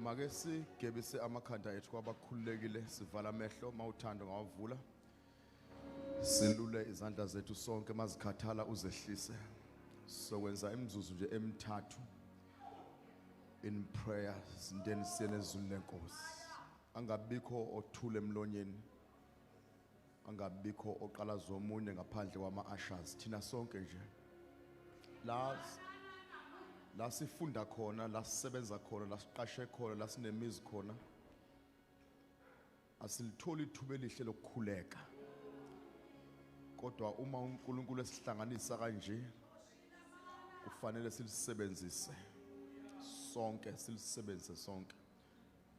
Make sigebise amakhanda ethu kwabakhululekile sivala amehlo mawuthanda ngawavula silule izandla zethu sonke mazikhathala uzehlise sokwenza imizuzu nje emithathu in prayer sindeni siyene ezulu lenkosi angabikho othule emlonyeni angabikho oqala zomunye ngaphandle kwama-ushers thina sonke nje la sifunda khona la sisebenza khona la siqashe khona la sinemizi khona asilitholi ithuba elihle lokukhuleka kodwa uma uNkulunkulu esihlanganisa kanje kufanele silisebenzise sonke silisebenzise sonke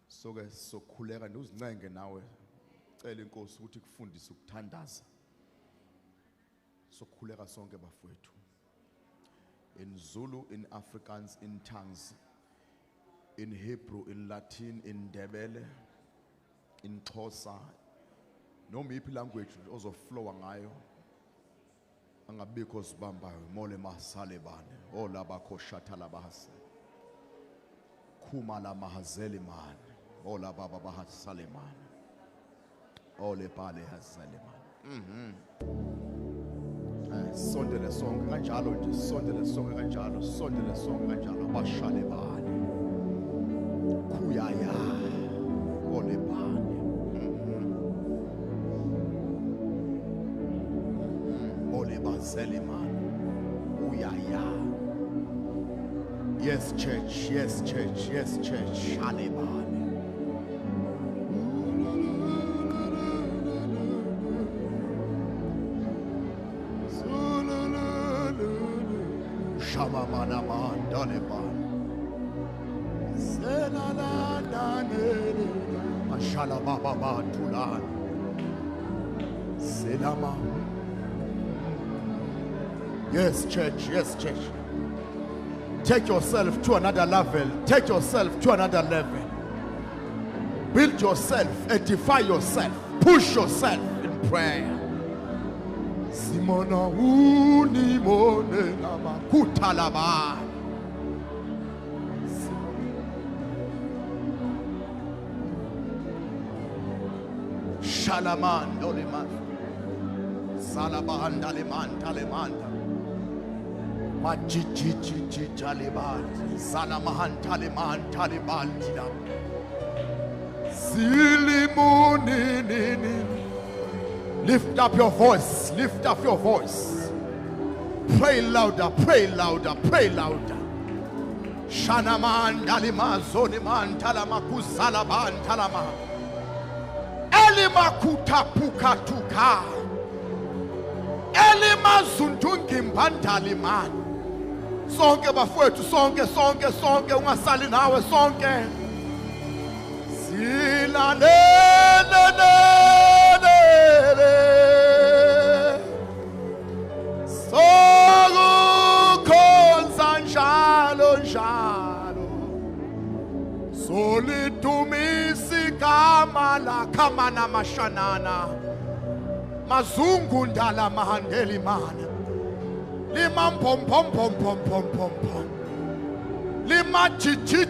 soke sokhuleka uzincenge nawe cela inkosi ukuthi kufundise ukuthandaza sokhuleka sonke bafowethu in Zulu, in Afrikaans, in tongues, in Hebrew, in Latin, in Ndebele, in Xhosa, noma iphi language ozoflowa ngayo angabikho sibambayo mole masalebane olaba khoshathala bahase khuma la mahazeli man olaba bahasaleman ole pale hasaleman sondele sonke kanjalo nje sondele sonke kanjalo abashale bani khuyaya ole bani ole bazeli man uyaya yes church shale bani Shamamana mandaleban Selala danele Mashala baba tulan Selama Yes church take yourself to another level build yourself edify yourself push yourself in prayer Simona uni mone nama kutalaba Shalaman doleman Salaban daleman talemanda Majiji taliban Salamahan taleman taliban Silimuni nini Lift up your voice. Pray louder. Shanaman dalima zoniman talamaku salaban talama. Elima kutapukatuka. Elima zundungi mbantaliman. Sonke bafowethu sonke ungasali nawe sonke. Solitumisi kama la kama na mashanana mazungu ndala mahandeli mana lima pom lima chichi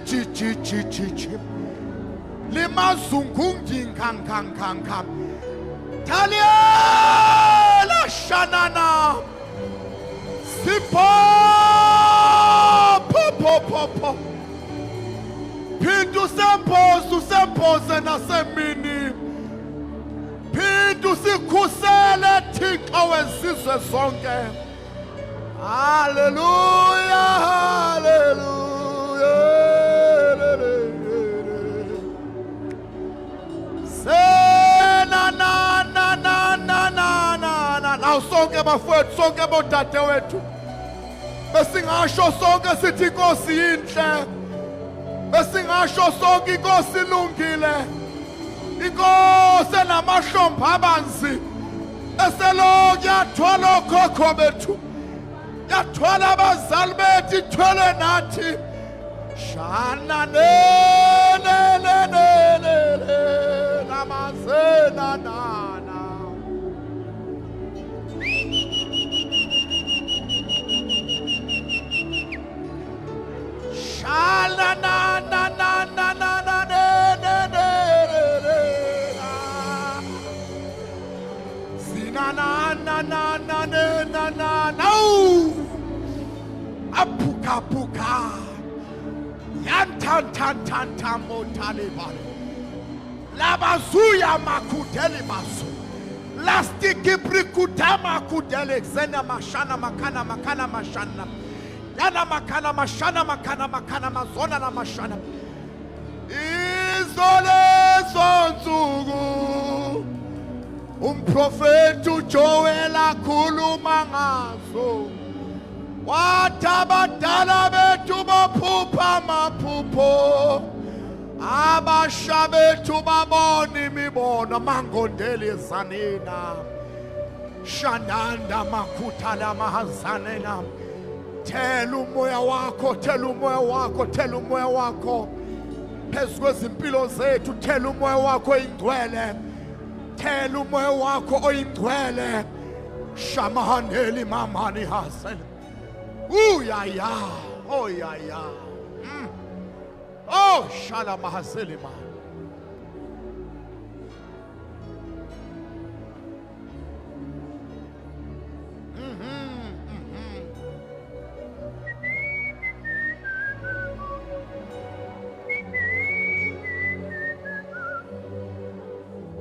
lima zungungi kang talia la shanana sipo po Pindu sempoze nasemini Pindu sikhusele Thixo wezizwe zonke Hallelujah Sena na Now sonke bafowethu sonke bodade wethu Besingasho sonke sithi inkosi inhle Besingasho sonke inkosi ilungile inkosi enamahlombe abanzi eselokhu yathwala okhokho bethu yathwala abazali bethu ithwele nathi shana namazena nana shala na Puka Yantantantantambo Taliban Labazuya Makuteli Basu Lastiki Brikutama Kudele Zena Mashana Makana Makana Mashana Yana Makana Mashana Makana Makana Mazona na Mashana Izole Zonzugu Profetu Joel akhuluma ngazo watabadala bethu baphupha amaphupho abasha bethu babona imibono mangondeli zanina shananda makhuthala mahazanena thela umoya wakho thela umoya wakho thela umoya wakho phezu kwezimpilo zethu thela umoya wakho oyingcwele thela umoya wakho oyingcwele shamahaneli mamani hasel uyaya oh yaya oh shala mahaseli ma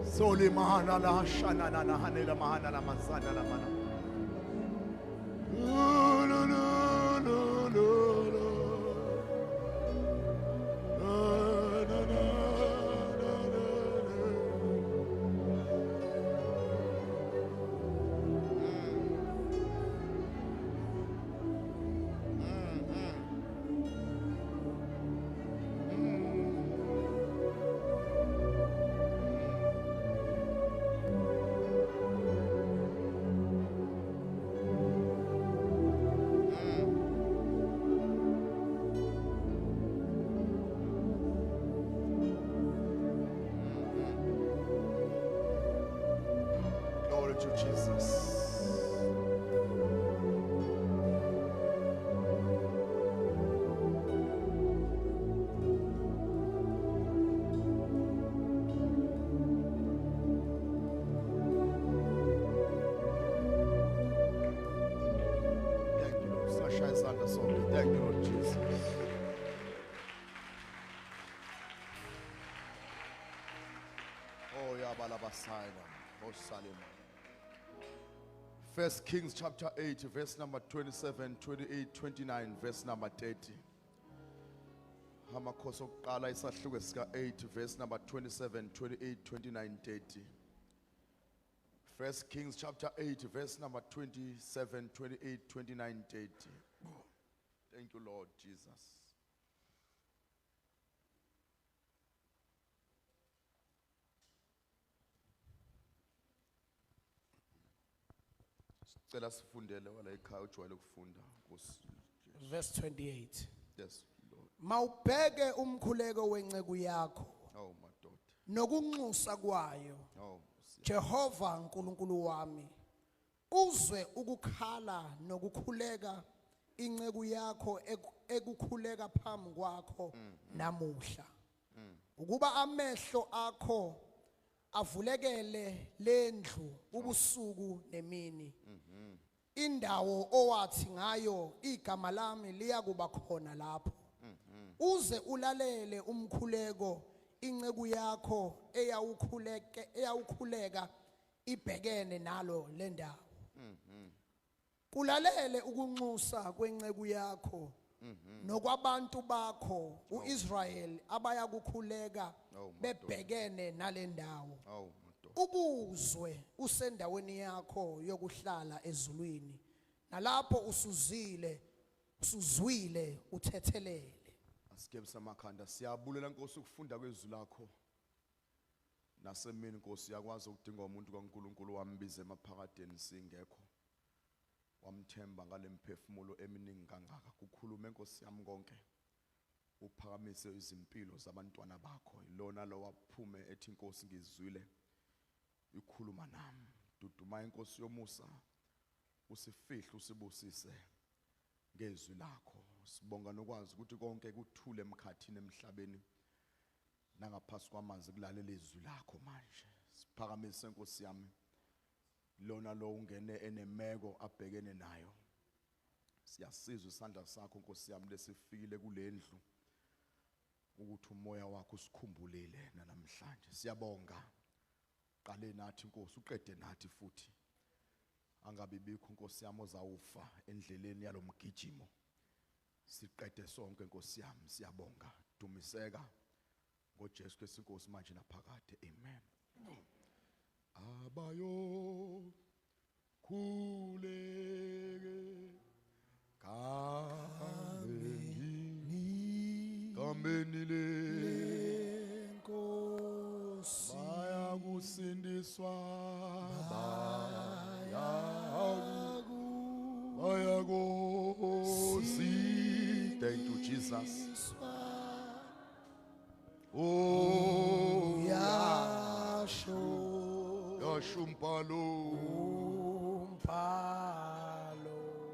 Soli mahana la shana na na hanela mahana la masana la mana. To Jesus. Thank you, Lord. Sasha is under something. Thank you, Lord Jesus. Oh, Yabalabasaya. Oh, Salim. 1 Kings chapter 8, verse number 27, 28, 29, verse number 30. Hamakhoso qala isahluko sika 8, verse number 27, 28, 29, 30. 1 Kings chapter 8, verse number 27, 28, 29, 30. Thank you, Lord Jesus. Verse 28. Yes, Lord. Mawubheke umkhuleko wenceku yakho Oh, my daughter. nokunxusa kwayo Oh, Jehova Nkulunkulu wami uzwe ukukhala nokukhuleka inceku yakho ekukhuleka phambi kwakho namuhla ukuba amehlo akho avulekele lendlu ubusuku nemini indawo owathi ngayo igama lami liyakuba khona lapho uze ulalele umkhuleko inceku yakho eyawukhuleka ibhekene nalo lendawo kulalele ukunxusa kwenceku yakho nokwabantu bakho uIsrael abaya kukhuleka bebhekene nalendawo ubuzwe usendaweni yakho yokuhlala ezulwini nalapho usuzwile uthethelele asikebisa amakhanda siyabulela Nkosi ukufunda kwezwi lakho nasemini Nkosi yakwazi ukudinga umuntu kaNkuluNkulu wambiza emaphakadeni singekho wamthemba ngale mphefumulo eminingi kangaka kukhulume Nkosi yami konke uphakamise izimpilo zabantwana bakho ilona lo waphume ethi Nkosi ngizwile ikhuluma nami duduma inkosi yomusa usifihle usibusise ngezwi lakho sibonga nokwazi ukuthi konke kuthule emkhathini emhlabeni nangaphasi kwamanzi kulalela izwi lakho manje siphakamise Nkosi yami lona lo ungene enemeko abhekene nayo Siyasizwa isandla sakho Nkosi yami lesifikile kulendlu ukuthi umoya wakho usikhumbulile namhlanje. Siyabonga. Qale nathi Nkosi uqede nathi futhi. Angabe bikho Nkosi yami ozawufa endleleni yalomgijimo. Siqede sonke Nkosi yami siyabonga. Dumiseka ngoJesu Kristu Inkosi manje naphakade. Amen. Abayo khuleke kameni lenkosi bayakusindiswa bayakusi. Thank you Jesus. Oh yashumpalo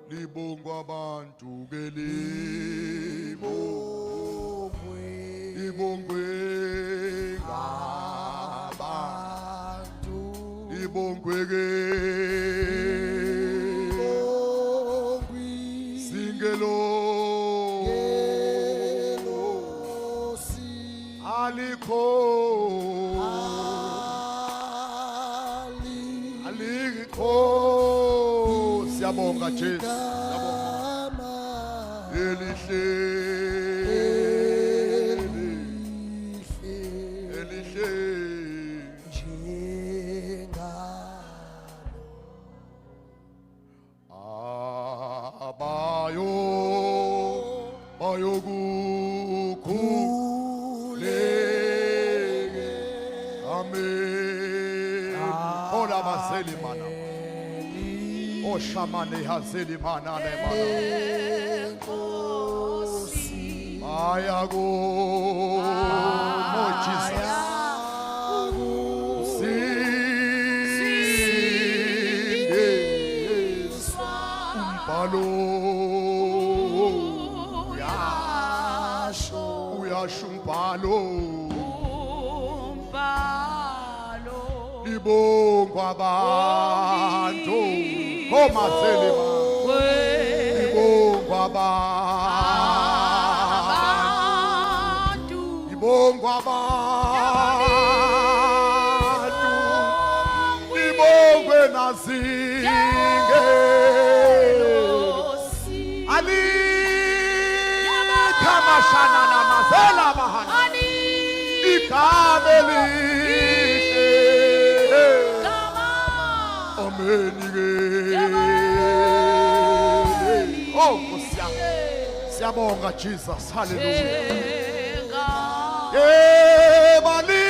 libongwa abantu libongwe ngabantu libongwe singelo alikho siyabonga Jesu. Elihle bayokukhuleke. Amen. Ola baseli mana. O shamane hazeli mana ne mana. Ayago mo Jesus. Umpalo uyashumpalo libongwa abantu komaselima libongwa abantu libongwa abantu libongwe nazinge ali kamashana namazela bahana ikameli oh siyabonga Jesus. Hallelujah. Yebali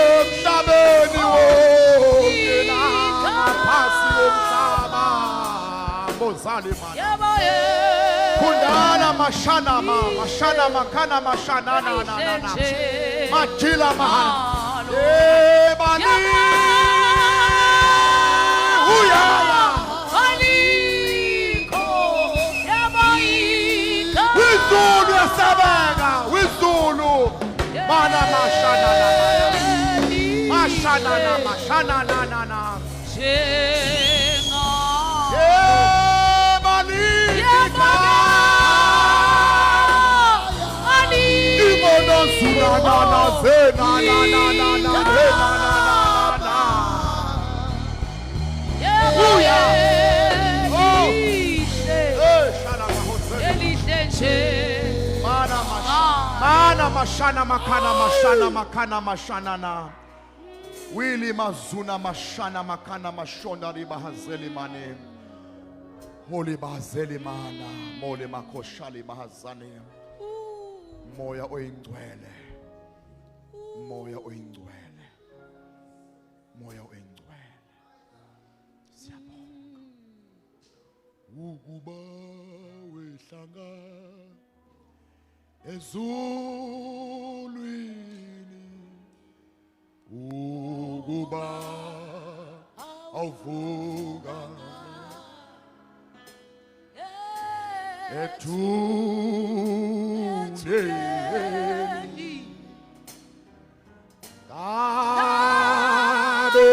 emhlabeni wonke naphasi komhlaba bozalimana kundala mashana makana mashana na majila mahana ebani uya wizulu yasabeka wizulu mana mashana na mashana na wili mazuna mashana makana mashonda riba hazeli mane holy bazeli mana mole makoshali bahazani moya oyingcwele moya oyingcwele moya oyingcwele siyabonga ukuba wehlanga ezulwini ukuba awuvuka ethuneni kabe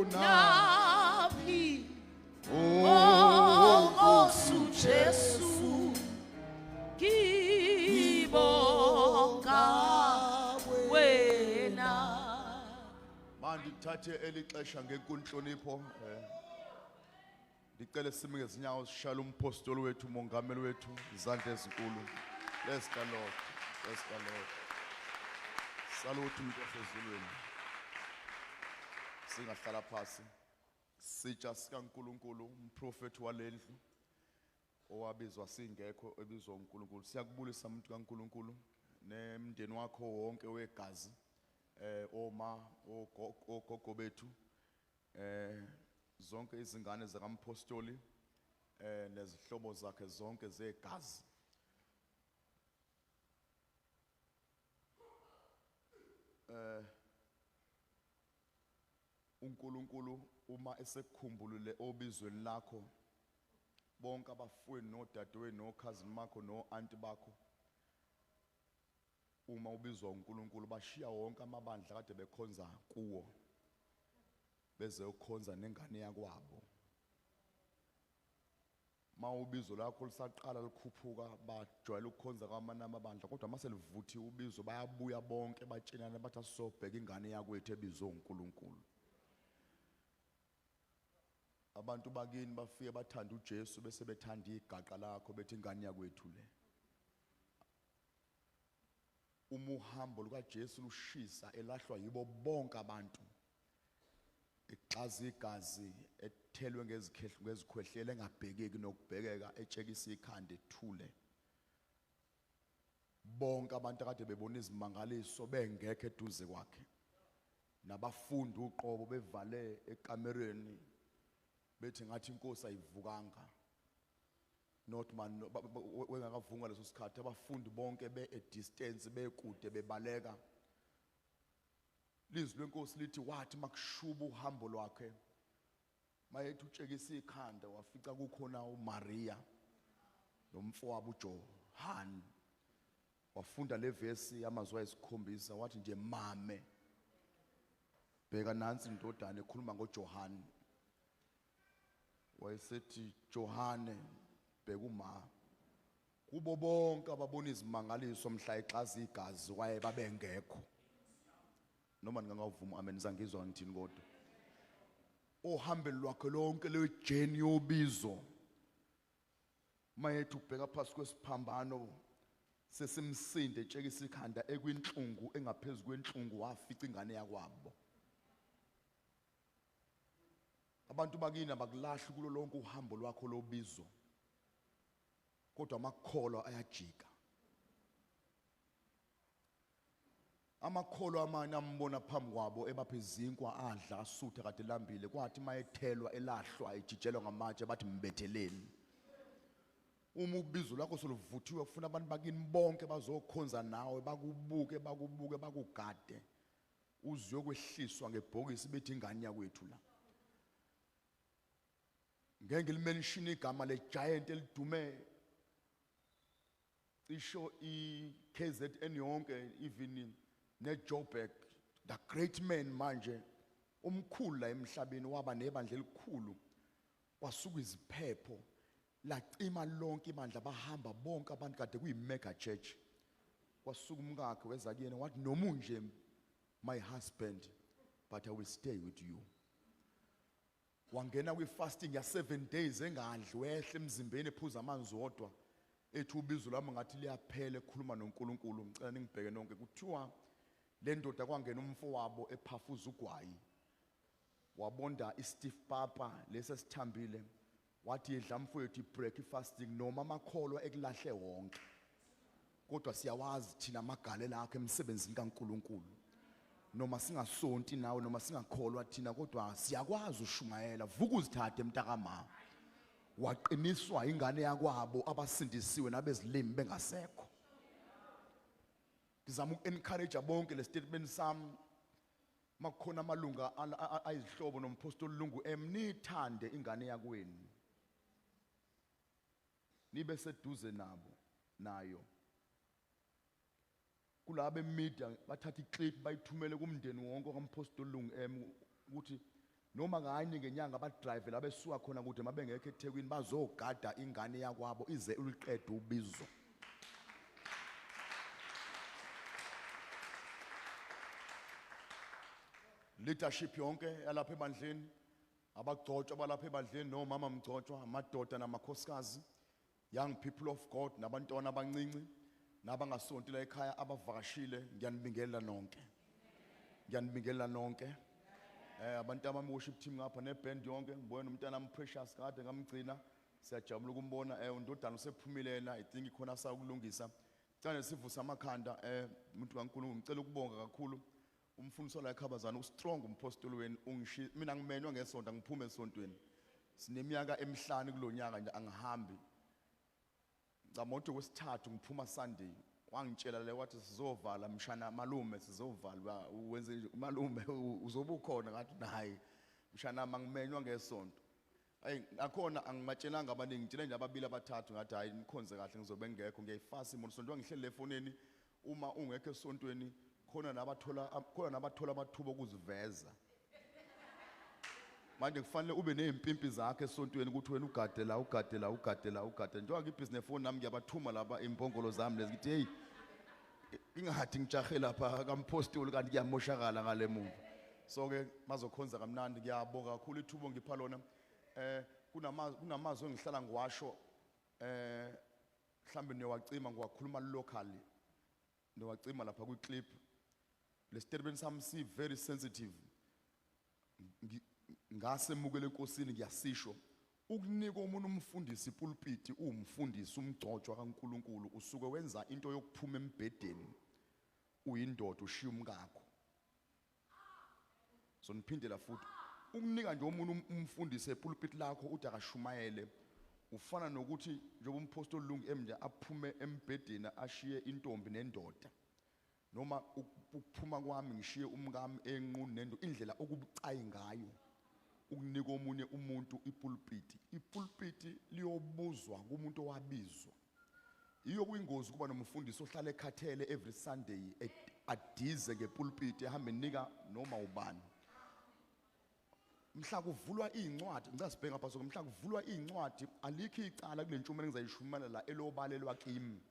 Naphi oh Nkosi Jesu ngibonga wena. Manje thathe elixesha ngenkunhlonipho Ndicela sime ngezinyawo sishayele umpostoli wethu umongameli wethu izandla ezinkulu. Bless the Lord. Bless the Lord. Salute umuntu osezulwini. Singahlala phansi. Sitsha sikaNkulunkulu umprofeti walendlu owabizwa singekho ebizwa uNkulunkulu. Siyakubulisa umuntu kaNkulunkulu nemndeni wakho wonke wegazi oma ogogo bethu zonke izingane zikampostoli nezihlobo zakhe zonke zegazi. uNkulunkulu uma esekukhumbulile obizweni lakho bonke abafweni nodadewenu nokhazini bakho no-anti bakho uma ubizwa uNkulunkulu bashiya wonke amabandla kade bekhonza kuwo beze ukukhonza nengane yakwabo. Ma ubizo lakho lisaqala likhuphuka bajwayele ukukhonza kwamanye amabandla kodwa mase livuthi ubizo bayabuya bonke batshelana bathi asobheka ingane yakwethu ebizwe uNkulunkulu. Abantu bakini bafike bathanda uJesu bese bethanda igaqa lakho bethi ingane yakwethu le. Umuhambo lukaJesu lushisa elahlwa yibo bonke abantu. Ixazi igazi ethelwe ngezikhwehlele engabhekeki nokubhekeka etshekisa ikhanda ethule. Bonke abantu akade bebona izimangaliso bengekho eduze kwakhe. Nabafundi uqobo bevale ekamereni bethi ngathi inkosi ayivukanga. Not man wengakavunga leso sikhathi abafundi bonke be a distance bekude bebaleka. Lizwi lenkosi lithi wathi makushuba uhambo lwakhe mayethi utshekisa ikhanda wafica kukhona uMaria nomfowabo uJohane. Wafunda le verse amazwi ayisikhombisa wathi nje mame bheka nansi indodana ekhuluma ngoJohane. Wayesethi Johane bheka uma kubo bonke ababona izimangaliso mhla exazi igazi waye babengekho. Noma ngingavuma amen zangizwa ngithini kodwa ohambeni lwakhe lonke le journey yobizo mayethu ubheka phansi kwesiphambano sesimsinde etshekisa ikhanda ekwinhlungu engaphezulu kwenhlungu wafica ingane yakwabo. Abantu bakini abakulahli kulo lonke uhambo lwakho lobizo kodwa amakholo ayajika. Amakholo amanye ambona phambi kwabo ebapha izinkwa adla asutha kade lambile kwathi mayethelwa elahlwa ejijelwa ngamatshe bathi mbetheleni. Uma ubizo lakho soluvuthiwe ufuna abantu bakini bonke bazokhonza nawe bakubuke bakugade uzwe kwehliswa ngebhokisi bethi ingane yakwethu la. Ngeke ngilimention igama le giant elidume isho iKZN yonke even neJoburg the great man manje umkhulu la emhlabeni waba nebandla elikhulu wasuka iziphepho lacima lonke ibandla bahamba bonke abantu kade kuyi mega church. Wasuka umkakhe weza kuyena wathi noma unje my husband but I will stay with you. Wangena kwi-fasting ya 7 days engadli wehle emzimbeni ephuza amanzi wodwa ethi ubizo lami ngathi liyaphela ekhuluma noNkulunkulu. Ngicela ningibheke nonke kuthiwa le ndoda kwangena umfowabo ephafuza ugwayi wabonda iStiff Papa lesi sithambile wathi yedla mfowethu ibreak fasting noma amakholwa ekulahle wonke kodwa siyawazi thina amagalela akhe emsebenzini kaNkulunkulu. Noma singasonti nawe noma singakholwa thina kodwa siyakwazi ushumayela vuka uzithathe mntakama. Waqiniswa ingane yakwabo abasindisiwe nabezilimi bengasekho. Ngizama uku-encourage bonke le statement sami makukhona amalunga ayizihlobo nompostoli Lungu nithande ingane yakwenu nibe seduze nabo nayo. kulabe media bathatha iclip bayithumele kumndeni wonke kaMphostoli Lungu ukuthi noma kanye ngenyanga abadrive la besuka khona kude mabengekho eThekwini bazogada ingane yakwabo ize uliqede ubizo. Leadership yonke yalapha ebandleni, abagcotshwa balapha ebandleni nomama mgcotshwa, amadoda namakhosikazi, young people of God nabantwana abancinci nabangasonti la ekhaya abavakashile, ngiyanibingelela nonke. Ngiyanibingelela nonke. Abantu abami worship team ngapha neband yonke, ngibona umntana Precious kade ngamgcina, siyajabula ukumbona undodana usephumile yena, I think ikhona sakulungisa. Cela sivusa amakhanda umuntu kaNkulunkulu, ngicela ukubonga kakhulu umfundisi la eKhabazana ustrong umphostoli wenu ungishi mina ngimenywa ngesonto ngiphume esontweni. Sineminyaka emihlanu kulonyaka nje angihambi. Ngamonto wesithathu ngiphuma Sunday. Wangitshela le wathi sizovala mshana malume sizovala uwenze nje malume uzobukhona ngathi hayi mshana mangimenywa ngesonto. Hey akhona angimatshelanga abaningi ngitshela nje ababili abathathu ngathi hayi nikhonze kahle ngizobe ngekho ngiyayifasa imoto sonto ngihlele efoneni uma ungekho esontweni khona nabathola amathuba okuziveza. Manje kufanele ube nezimpimpi zakhe esontweni ukuthi wena ugade njengoba ngibusiness phone nami ngiyabathuma laba impongolo zami lezi ngithi hey ingathi ngijahe lapha kaMphostoli kanti kuyamoshakala ngale muntu. So ke bazokhonza kamnandi ngiyabonga kakhulu ithubo ngipha lona. Kunamazwi engihlala ngiwasho mhlambe niyawacima ngiwakhuluma locally. Niyawacima lapha ku clip. Le statement sami si very sensitive. Ngase mukele enkosini ngiyasisho ukunika umuntu umfundisi pulpit umfundisi umgcotshwa kaNkuluNkulu usuke wenza into yokuphuma embedeni uyindoda ushiya umkakho. So niphindela futhi ukunika nje umuntu umfundisi epulpit lakho uthi akashumayele ufana nokuthi njengoba umphostoli Lungu emnje aphume embedeni ashiye intombi nendoda. Noma ukuphuma kwami ngishiye umkami enqunu nendo indlela okubucayi ngayo ukunika omunye umuntu ipulpit liyobuzwa kumuntu owabizwa. Iyo kuyingozi kuba nomfundisi ohlala ekhathele every Sunday adize ngepulpit ehambe enika noma ubani. Mhla kuvulwa incwadi ngicasibheka ngapha so mhla kuvulwa incwadi alikho icala kule ntshumayelo engizayishumela la elobalelwa kimi.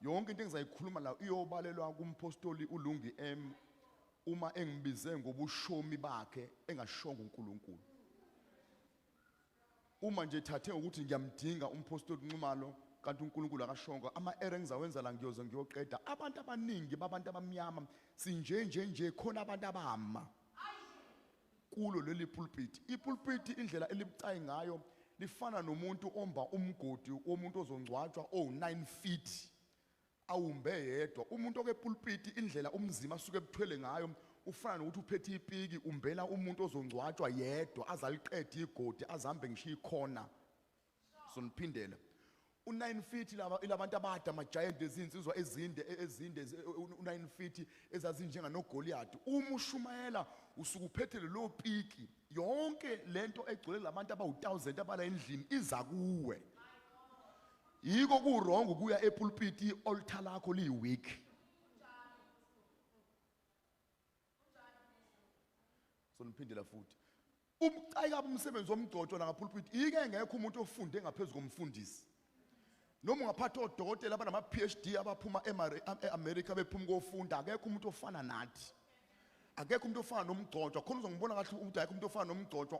Yonke into engizayikhuluma la iyobalelwa kuMphostoli uLungu uma engibize ngobushomi bakhe engashonga uNkulunkulu. Uma nje thathe ukuthi ngiyamdinga umphostoli Nxumalo kanti uNkulunkulu akashonga ama-error engizawenza la ngiyoze ngiyoqeda abantu abaningi babantu abamnyama sinje khona abantu abama kulo leli pulpit. Ipulpit indlela elibucayi ngayo lifana nomuntu omba umgodi womuntu ozongcwatshwa 9 feet awumbe yedwa. Umuntu okepulpit indlela umzima asuke ebuthwele ngayo ufana nokuthi uphethe ipiki umbela umuntu ozongcwatshwa yedwa azaliqede igodi azahambe ngisho ikhona. So niphindela 9 feet ilabantu abada ama-giant ezinsizwa ezinde 9 feet ezazinjenga noGoliath. Uma ushumayela usuke uphethe lo piki yonke lento egcwele labantu abawu1000 abala endlini iza kuwe. Yiko kuwrong ukuya epulpit i-altar lakho liyi-weak. So niphindela futhi ubucayi kabi umsebenzi womgcotshwa la ngapulpit ike ngekho umuntu ofunde ngaphezulu komfundisi. Noma ungaphatha odokotela abanama PhD abaphuma eAmerica bephuma kofunda akekho umuntu ofana nathi. Akekho umuntu ofana nomgcotshwa. Khona uzongibona kahle ukuthi akekho umuntu ofana nomgcotshwa.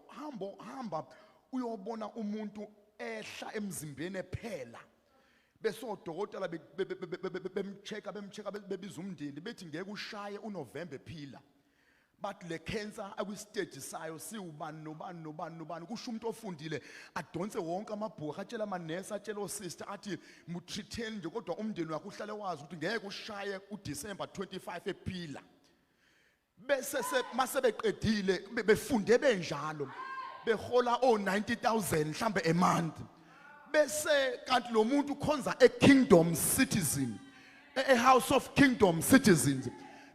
Hamba uyobona umuntu ehla emzimbeni ephela. Bese odokotela bemcheka bebiza umndeni bethi ngeke ushaye uNovember ephila. But le cancer akwistage sayo siubani nobani kusho umuntu ofundile adonse wonke amabhuku atshela amanesi atshela osister athi mutreateni nje kodwa umndeni wakhe uhlale wazi ukuthi ngeke ushaye uDecember 25 ephila. Bese masebeqedile befunde benjalo behola 90,000 mhlambe a month. Bese kanti lo muntu ukhonza eKingdom Citizen eHouse of Kingdom Citizens.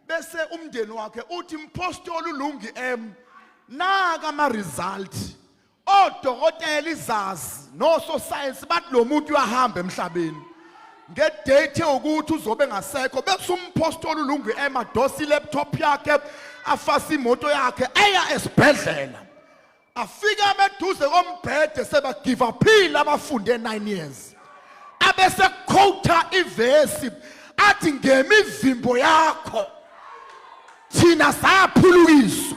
Bese umndeni wakhe uthi Mphostoli uLungu naka ama result odokotela izazi no science bathi lo muntu uyahamba emhlabeni. ngedate ukuthi uzobe ngasekho bese umpostoli uLungi emadosi laptop yakhe afasa imoto yakhe eya esibhedlela afika abeduze kombhede seba give uphila abafunde 9 years abese quote ivesi athi ngemivimbo yakho thina saphulukiswa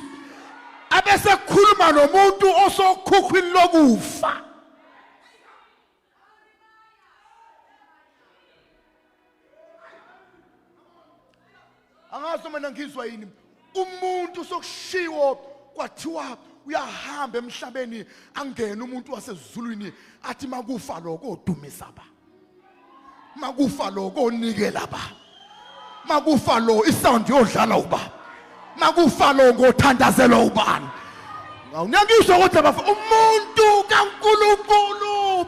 abese khuluma nomuntu osokhukhwini lokufa angazi mina ngizwa yini umuntu sokushiwo kwathiwa uyahamba emhlabeni angena umuntu wasezulwini athi makufa lokho odumisa ba makufa lokho onikela ba makufa lo isound yodlala uba makufa lo ngothandazela ubani ngawunyakiswa ukuthi abafa umuntu kaNkulunkulu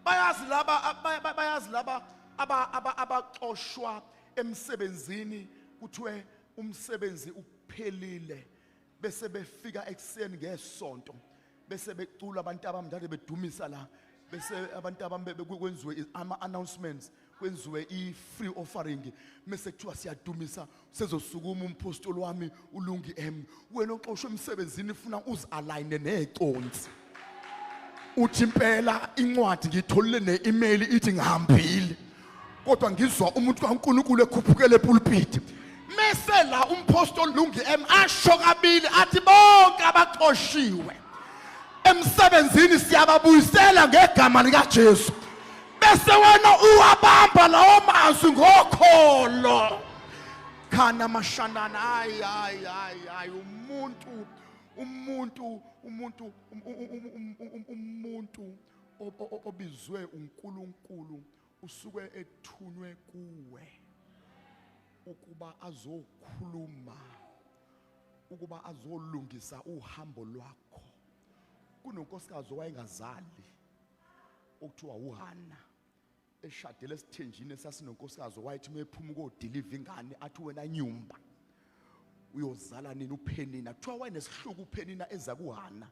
bayazi laba abaxoshwa emsebenzini kuthiwe umsebenzi uphelile bese befika ekseni ngesonto bese becula abantu abamdala bedumisa la bese abantu kwenziwe ama announcements kwenziwe i-free offering mase kuthiwa siyadumisa sezosukuma umpostoli wami uLungi M wena oxoshwe emsebenzini ufuna uzi-align neconsi uthi impela incwadi ngitholile ne-email ithi ngihambile kodwa ngizwa umuntu kaNkulunkulu ekhuphukele epulpit mase la umpostoli Lungi M asho kabili athi bonke abaxoshiwe emsebenzini siyababuyisela ngegama lika Jesu bese wena uwabamba lawo mazwi ngokholo khana mashanana ay umuntu obizwe uNkulunkulu usuke ethunywe kuwe ukuba azokhuluma ukuba azolungisa uhambo lwakho kunonkosikazi owayengazali okuthiwa uHana eshadele esithenjini esasinonkosikazi owayethi mephuma ukodeliver ingane athi wena nyumba uyozala nini uPenina kuthiwa wayenesihluku uPenina eza kuHana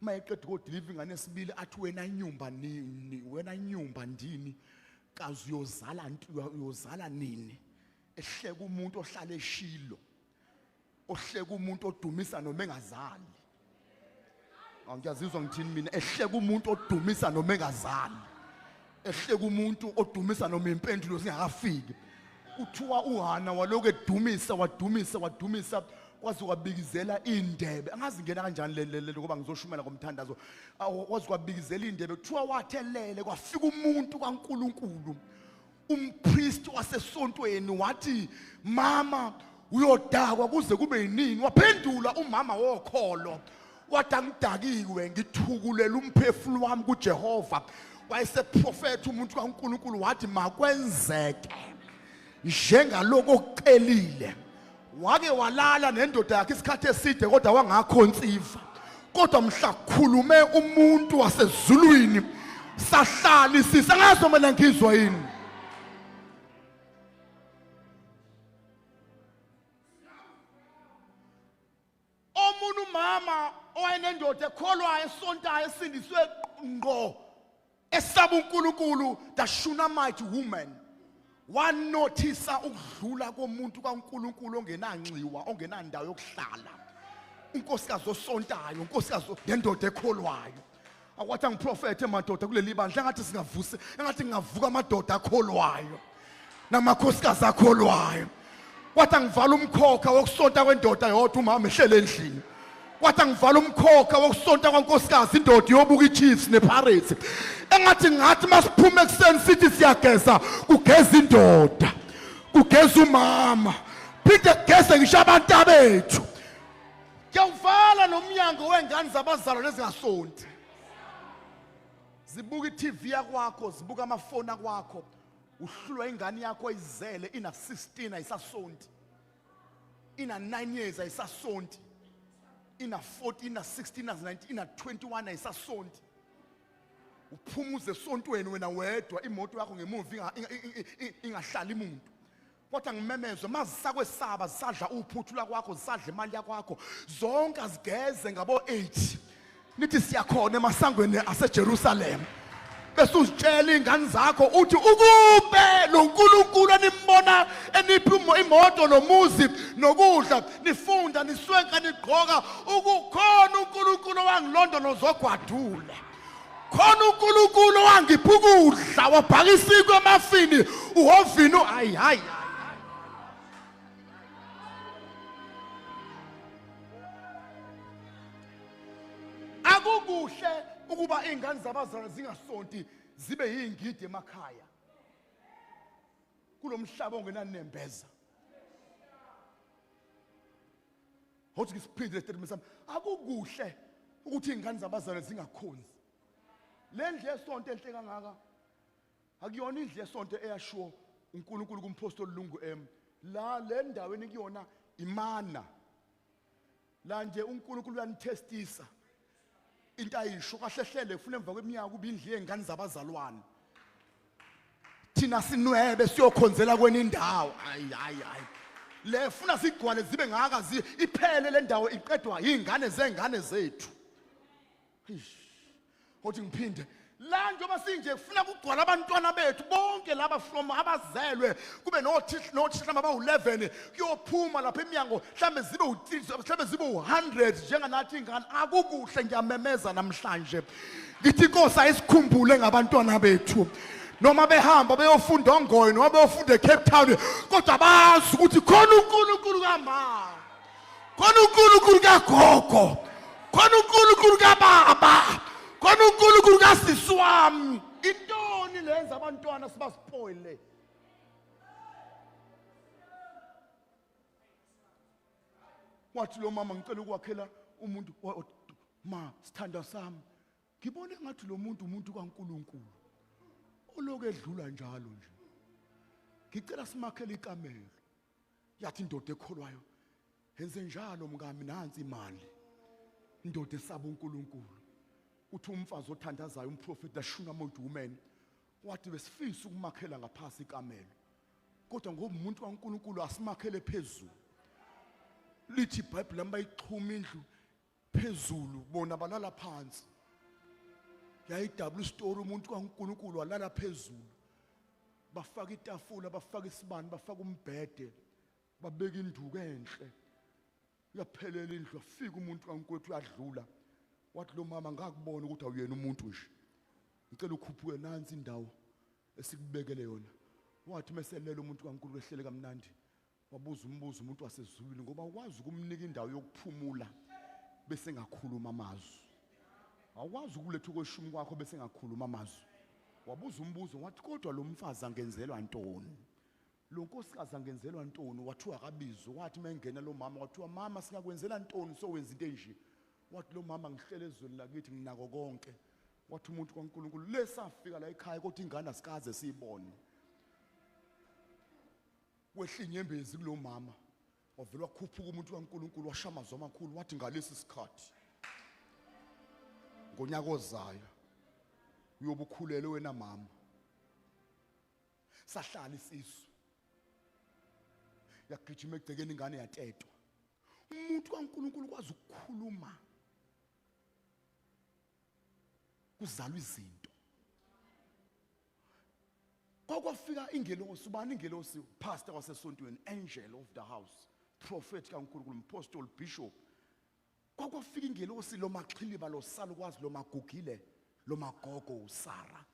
mayeqeda ukodeliver ingane esibili athi wena nyumba nini wena nyumba ndini kazi uyozala nini ehleka umuntu ohlala eShilo ohleka umuntu odumisa noma engazali ngiyazizwa ngithini mina ehleka umuntu odumisa noma engazali ehleka umuntu odumisa noma impendulo singakafiki kuthiwa uHana waloku wadumisa kwaze kwabikizela indebe angazi ngena kanjani lele ngoba ngizoshumela komthandazo kwaze kwabikizela indebe kuthiwa wathelele kwafika umuntu kaNkulunkulu umpriest wasesontweni wathi mama uyodakwa kuze kube yinini waphendula umama wokholo wathi angidakiwe ngithukulela umphefumulo wami kuJehova wayeseprofeti umuntu kaNkulunkulu wathi makwenzeke njengaloko okuqelile wake walala nendoda yakhe isikhathi eside kodwa wangakhonsiva kodwa mhlakhulume umuntu wasezulwini sahlala isisa ngazo mina ngizwa yini omuntu mama owayenendoda ekholwayo esontayo esindiswe ngqo esaba uNkulunkulu the Shunammite woman wanotisa ukudlula komuntu kaNkulunkulu ongenanxiwa ongenandawo yokuhlala unkosikazi osontayo unkosikazi nendoda ekholwayo akwathi angiprofete madoda kuleli bandla ngathi singavuse ngathi ngingavuka amadoda akholwayo namakhosikazi akholwayo kwathi angivala umkhokha wokusonta kwendoda yodwa umama ehlele endlini kwathi angivala umkhokha wokusonta kwankosikazi indoda yobuka iChiefs nePirates ngathi masiphuma ekseni sithi siyageza kugeza indoda kugeza umama phinde kugeze ngisho abantu abethu kuyawuvala nomnyango wengane zabazalwa lezingasonti zibuka iTV yakwakho zibuka amafoni akwakho uhlulwa ingane yakho izele ina 16 ayisasonti ina 9 years ayisasonti ina 14 ina 16 ina 19 ina 21 ayisasonti uphumuze esontweni wena wedwa imoto yakho ngemuva ingahlali umuntu kodwa ngimemezwe mazisakwesaba zisadla uphuthula kwakho zisadla imali yakwakho zonke azigeze ngabo 8 nithi siyakhona emasangweni aseJerusalem bese uzitshela ingane zakho uthi ukube lo nkulunkulu enimbona eniphi imoto nomuzi nokudla nifunda niswenka nigqoka ukukhona unkulunkulu owangilondoloza ogwadule khona unkulunkulu owangipha ukudla wabhaka isiko emafini uhovini hayi akukuhle ukuba ingane zabazalwane zingasonti zibe yingidi emakhaya kulomhlaba ongenanembeza hothi ngisiphinde statement sami akukuhle ukuthi ingane zabazalwane zingakhonzi le ndle yesonto enhle kangaka akuyona indle yesonto eyashiwo uNkulunkulu kumpostoli Lungu la le ndaweni kuyona imana la nje uNkulunkulu uyanithestisa into ayisho kahlehlele kufuna emva kweminyaka kuba indle yengane zabazalwane thina sinwebe siyokhonzela kweni indawo hayi le funa sigcwale zibe ngaka iphele le ndawo iqedwa izingane zengane zethu hothi ngiphinde la njengoba sinje kufuna kugcwala abantwana bethu bonke laba from abazelwe kube nothishla aba-11 kuyophuma lapha eminyango mhlambe zibe mhlambe zibe 100 njenganathi ingane akukuhle ngiyamemeza namhlanje ngithi inkosi ayisikhumbule ngabantwana bethu noma behamba beyofunda ongoye noma beyofunda eCape Town kodwa bazi ukuthi khona uNkulunkulu kaMama khona uNkulunkulu kaGogo khona uNkulunkulu kaBaba khona uNkulunkulu kasisi wami intoni lenza abantwana sibaspoile wathi lo mama ngicela ukwakhela umuntu ma sithanda sami ngibone ngathi lo umuntu kaNkulunkulu oloke edlula njalo nje ngicela simakhele ikamelo yathi indoda ekholwayo yenze njalo mngami nansi imali indoda esaba uNkulunkulu uthi umfazi othandazayo umprofeti Shunammite woman wathi besifisa ukumakhela ngaphasi ikamelo kodwa ngoba umuntu kaNkulunkulu asimakhele phezulu lithi iBhayibheli abayixhuma indlu phezulu bona balala phansi yayidouble story umuntu kaNkulunkulu walala phezulu bafaka itafula bafaka isibani bafaka umbhede babeka induku enhle yaphelela indlu afika umuntu kaNkulunkulu uyadlula wathi lo mama ngakubona ukuthi awuyena umuntu nje ngicela ukhuphuke nansi indawo esikubekele yona wathi meselela umuntu kaNkulunkulu ehlele kamnandi wabuza umbuzo umuntu wasezulwini ngoba ukwazi ukumnika indawo yokuphumula bese ngakhuluma amazwi awukwazi ukuletha kweshumi kwakho bese ngakhuluma amazwi wabuza umbuzo wathi kodwa lo mfazi angenzelwa ntoni lo nkosikazi angenzelwa ntoni wathiwa akabizwe wathi mengena lo mama wathiwa mama singakwenzela ntoni so wenza into enje wathi lo mama ngihlele ezweni lakithi nginako konke wathi umuntu kaNkulunkulu lesafika la ekhaya kodwa ingane asikaze siyibone wehla inyembezi kulo mama wavela wakhuphuka umuntu kaNkulunkulu washamazwa amakhulu wathi ngalesi sikhathi ngonyaka ozayo uyobukhulele wena mama sahlala isisu yagijima egcekeni ingane yatetwa umuntu kaNkulunkulu kwazi ukukhuluma kuzalwa izinto kwakwafika ingelosi ubani ingelosi pastor wasesontweni angel of the house prophet kaNkulunkulu apostle bishop kwakwafika ingelosi lo maxhiliba lo salukwazi lo magugile lo magogo uSara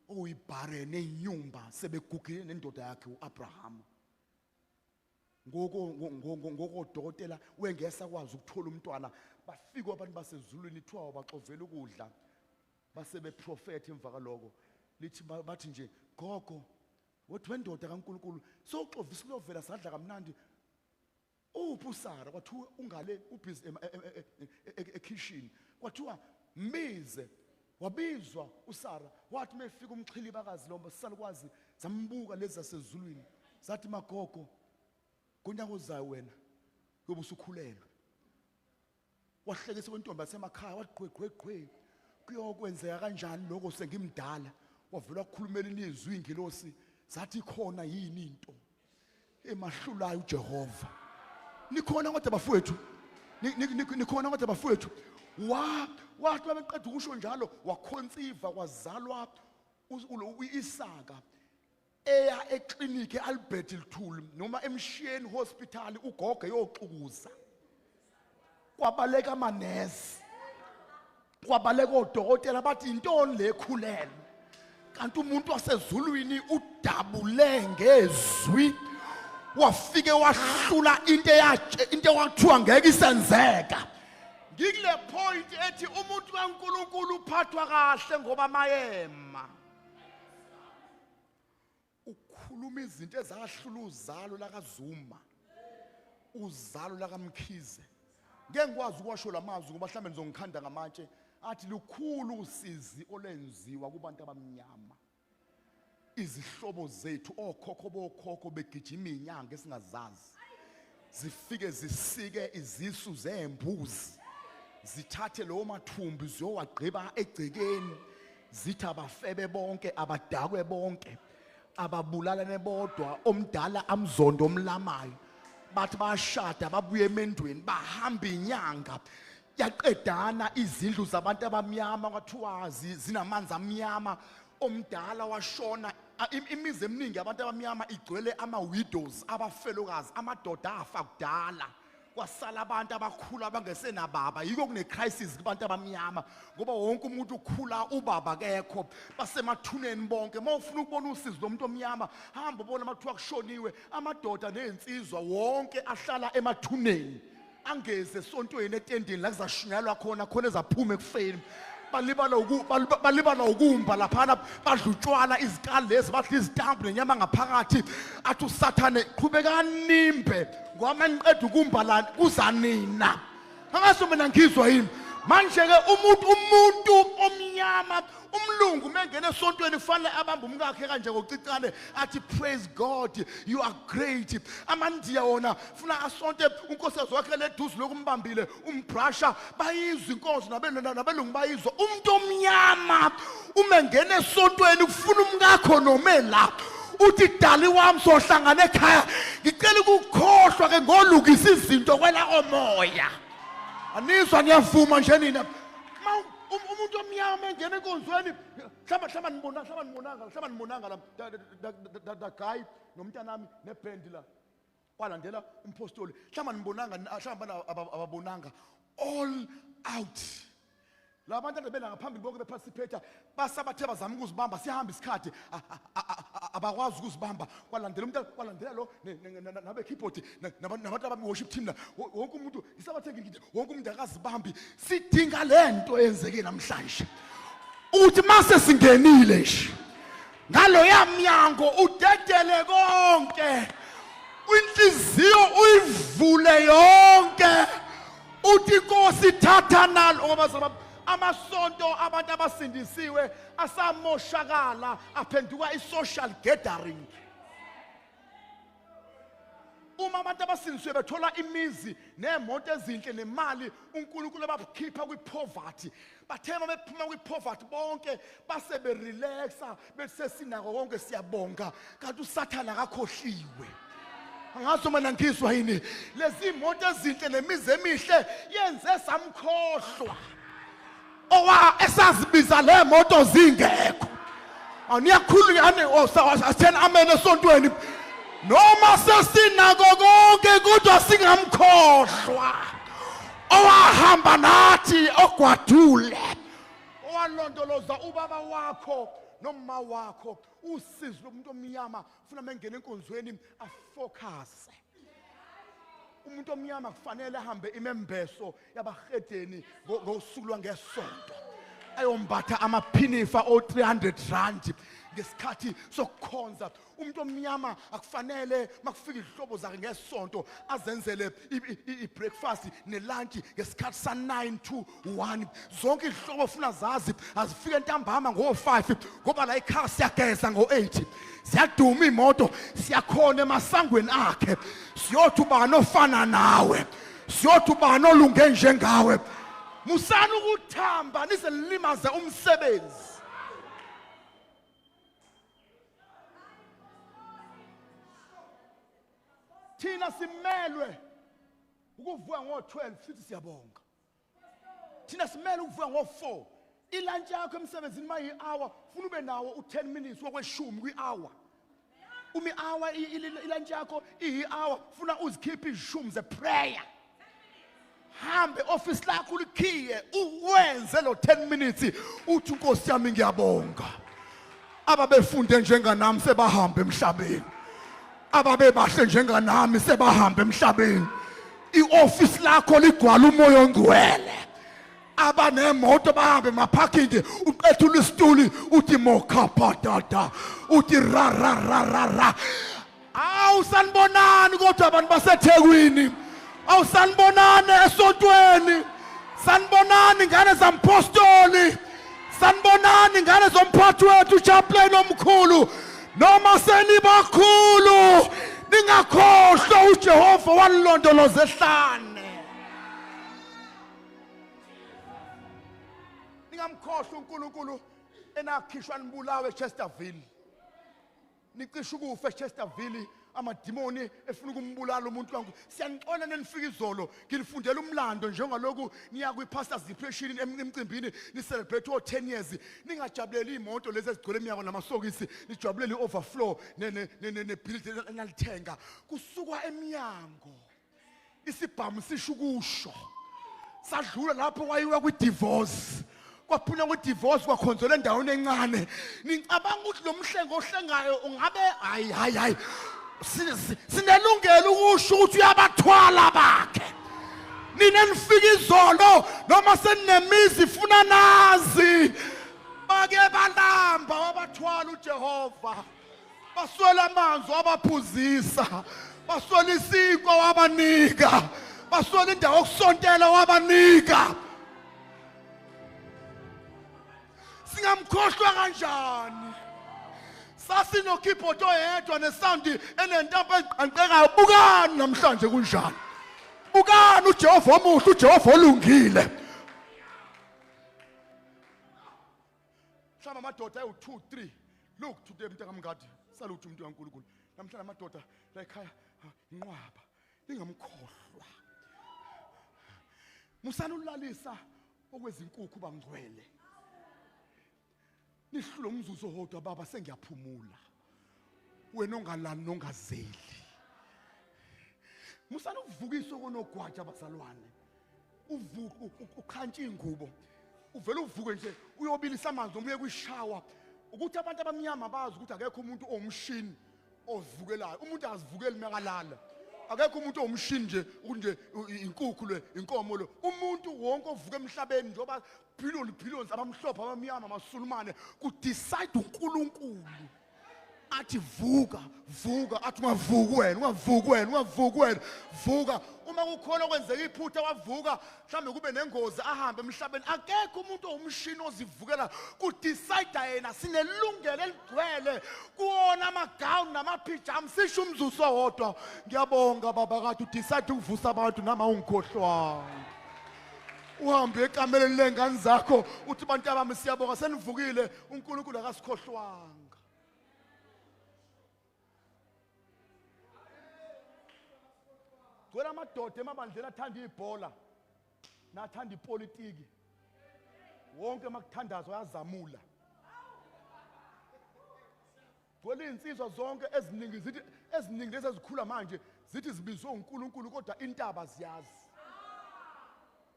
uyibharene inyumba sebegugile nendoda yakhe uAbraham ngoko dokotela wengesa kwazi ukuthola umntwana bafika abantu basezulwini ithiwa baxovela ukudla basebe prophet emva kaloko lithi bathi nje gogo wathi wendoda kaNkulunkulu soxovisa lovela sadla kamnandi uphi uSara kwathiwa ungale ubhizi ekitchen kwathiwa mize wabizwa uSara wathi mefika umxhilibakazi lo salukwazi zambuka lezi zasezulwini zathi magogo kunyaka ozayo wena yobe usukhulelwe wahlekisa kwentombi yasemakhaya wathi gqwe kuyokwenzeka kanjani lokho sengimdala wavela ukukhulumela ilizwi ingelosi zathi khona yini into emahlulayo uJehova nikhona kodwa bafowethu nikhona kodwa bafowethu wathi babeqeda ukusho njalo wakhonsiva kwazalwa uIsaka eya ekliniki eAlbert Lithuli noma eMshiyeni Hospital ugogo eyoxukuza kwabaleka amanesi kwabaleka odokotela bathi intoni lekhulelwe kanti umuntu wasezulwini udabule ngezwi wafike wahlula into kwathiwa ngeke isenzeka ngikule point ethi umuntu kaNkulunkulu uphathwa kahle ngoba mayema ukhuluma izinto ezahlula uzalo lakaZuma uzalo lakaMkhize ngeke ngikwazi ukwasho lamazwi ngoba mhlambe ngizongikhanda ngamatshe athi lukhulu usizi olenziwa kubantu abamnyama izihlobo zethu okhokho bokhokho begijima inyanga esingazazi zifike zisike izisu zembuzi zithathe lo mathumbu ziyowagqiba egcekeni zithi abafebe bonke abadakwe bonke ababulalane bodwa omdala amzondo omlamayo bathi bashada babuye emendweni bahamba inyanga yaqedana izindlu zabantu abamnyama kwathiwa zinamanzi amnyama omdala washona imizi eminingi abantu abamnyama igcwele ama-widows abafelokazi amadoda afa kudala kwasala abantu abakhula abangesenababa yiko kune-crisis kubantu abamnyama ngoba wonke umuntu ukhula ubaba kekho basemathuneni bonke uma ufuna ukubona usizi lomuntu omnyama hamba ubona amathuba kushoniwe amadoda ney'nsizwa wonke ahlala emathuneni angeze esontweni etendeni la kuzashunyalwa khona ezaphuma ekufeni balibala ukumba laphana badla utshwala izikali lezi badla izitambu nenyama ngaphakathi athi usathane qhubeka nimbe ngoba niqeda ukumba kuzanina angaso mina ngizwa yini manje-ke umuntu omnyama umlungu mengena esontweni kufanele abambe umkakhe kanje ngokucicane athi praise God you are great amandiya wona funa asonte unkosikazi wakhe leduze lokumbambile umbrasha bayizwa inkonzo nabelungu bayizwa umuntu omnyama umengena esontweni kufuna umkakho nomela uthi dali wami sohlangana ekhaya ngicela ukukhohlwa ke ngolukisa izinto kwela omoya anizwa niyavuma nje nina umuntu omnyama engena enkonzweni hlamba nibonanga la guy nomntanami nebhendi la kwalandela umpostoli hlamba ababonanga all out la bantu abena ngaphambili bonke beparticipate basabathe bazama ukuzibamba sihamba isikhathi abakwazi ukuzibamba kwalandela umuntu kwalandela lo nabe keyboard nabantu abami worship team la wonke umuntu isabathe ngithi wonke umuntu akazibambi sidinga lento eyenzeke namhlanje uthi mase singenile nje ngalo yamnyango udedele konke inhliziyo uyivule yonke uthi Nkosi thatha nalo ngoba amasonto abantu abasindisiwe asamoshakala aphenduka i-social gathering uma abantu abasindisiwe bethola imizi nemoto ezinhle nemali uNkulunkulu abakhipha kwi-poverty bathema bephuma kwi-poverty bonke base berelaxa besesinako konke siyabonga kanti usathana akakhohliwe angazo mina ngizwa yini lezi moto ezinhle nemizi emihle yenze samkhohlwa owa esazibiza le moto zingekho aniyakhuluma athena amen esontweni noma sesinako konke kodwa singamkhohlwa owahamba nathi ogwadule owalondoloza ubaba wakho noma wakho usizo lomuntu omnyama ufuna mengena enkonzweni afocus umuntu omnyama kufanele ahambe imembeso yabahedeni ngosuku lwangesonto ayombatha amaphinifa o300 rand ngesikhathi sokukhonza umuntu omnyama akufanele makufika izihlobo zakhe ngesonto azenzele ibreakfast nelunch ngesikhathi sa9 to 1 zonke izihlobo ufuna zazi azifike ntambama ngo5 ngoba la ekhaya siyageza ngo8 siyaduma imoto siyakhona emasangweni akhe siyothi ubani ofana nawe siyothi ubani olunge njengawe musana ukuthamba nize limaze umsebenzi thina simelwe ukuvuka ngo12 sithi siyabonga. Thina simele ukuvuka ngo4. Ilunch yakho emsebenzini mayi hour ufuna ube nawo u10 minutes wokweshumi kwi-hour. Hour ilunch yakho iyi-hour ufuna uzikhiphe izishumi zeprayer. Hambe office lakho ulikhiye uwenze lo 10 minutes uthi Nkosi yami ngiyabonga. Ababefunde njenganami sebahambe emhlabeni. Ababebahle njenganami sebahambe emhlabeni. I-office lakho ligcwala umoya ongcwele. Abanemoto bahambe emaparking uqethula isituli uthi mokhapha tata uthi ra ra ra ra ra. Awusanibonani kodwa abantu baseThekwini. Awusanibonani esontweni. Sanibonani ngane zampostoli. Sanibonani ngane zomphathi wethu chaplain omkhulu. Noma senibakhulu ningakhohlwa uJehova walilondoloza ehlane. Ningamkhohlwa uNkulunkulu enakhishwa nibulawe eChesterville. Nicisha ukufa eChesterville amadimoni efuna ukumbulala umuntu wangu. Siyanixola nenifika izolo ngilifundela umlando njengaloku niya kwi-pastor's depression emcimbini ni celebrate 10 years. Ningajabuleli imoto lezi ezigcwele emnyako namasokisi nijabuleli overflow ne build enalithenga. Kusukwa emnyango isibhamu sishukusho. Sadlula lapho wayiwa kwi-divorce. Kwaphuna kwi-divorce kwakhonzola endaweni encane. Ngicabanga ukuthi lo mhlengo ohlengayo ungabe hayi sinelungelo ukusho ukuthi uyabathwala bakhe. Nina nifika izolo noma senemizi funa nazi. Bake balamba wabathwala uJehova. Baswela amanzi wabaphuzisa. Baswela isiko wabanika. Baswela indawo yokusontela wabanika. Singamkhohlwa kanjani? Sasino keyboard oyedwa nesound enentambo eqanqekayo. Bukani namhlanje kunjani? Bukani uJehova omuhle, uJehova olungile. Hlamba amadoda ayi2 3. Look today mntakamngadi. Salute umuntu kaNkulunkulu. Namhlanje amadoda la ekhaya inqwaba. Ningamkhohlwa. Musanulalisa okwezinkukhu bangcwele. Nihlulo umzuzu hodwa baba sengiyaphumula. Wena ongalani nongazeli. Musana uvukisa konogwaja abazalwane. Uvuka ukhantsha ingubo. Uvela uvuke nje uyobilisa amanzi omuye kwishawa. Ukuthi abantu abamnyama bazi ukuthi akekho umuntu omshini ovukelayo. Umuntu azivukeli mekalala. Akekho umuntu omshini nje unje inkukhu le inkomo lo. Umuntu wonke ovuka emhlabeni njoba billions abamhlophe abamnyama amasulumane ku decide uNkulunkulu. Athi vuka athi ungavuka wena vuka. Uma kukhona kwenzeka iphutha wavuka mhlambe kube nengozi ahambe emhlabeni. Akekho umuntu omshini ozivukela ku decide yena. Sinelungelo eligcwele kuona amagown namapijama sisho umzuzu owodwa. Ngiyabonga baba kathi udecide ukuvusa abantu nama ungikhohlwa. Uhambe ekameleni lengane zakho uthi bantu abami siyabonga senivukile uNkulunkulu akasikhohlwanga. Gwela amadoda emabandlela athanda ibhola nathanda ipolitiki. Wonke makuthandazwa yazamula. Gwela insizwa zonke eziningi lezi ezikhula manje zithi zibizwe uNkulunkulu kodwa intaba ziyazi.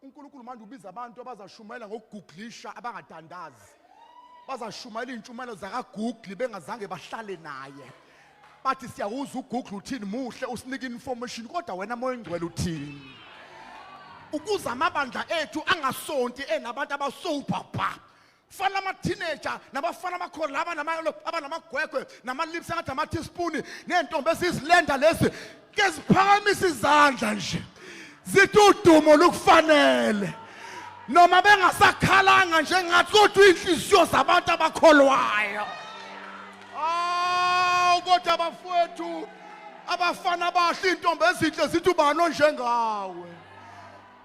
uNkulunkulu manje ubiza abantu abazashumayela ngokugooglisha abangadandazi. Bazashumayela intshumayelo zakaGoogle bengazange bahlale naye. Bathi siyawuza uGoogle uthini muhle usinika information kodwa wena moya engcwele uthini? Ukuze amabandla ethu angasonti enabantu abasobhapha. Fana ama teenager nabafana abakhona laba abanamagwegwe nama-lips angathi ama-teaspoon nentombi esizilenda lezi ke ziphakamisa izandla nje. Zithi udumo lukufanele. Noma bengasakhalanga njengathi kodwa inhliziyo zabantu abakholwayo. Kodwa abafowethu abafana abahle intombi ezinhle zithi ubani onjengawe.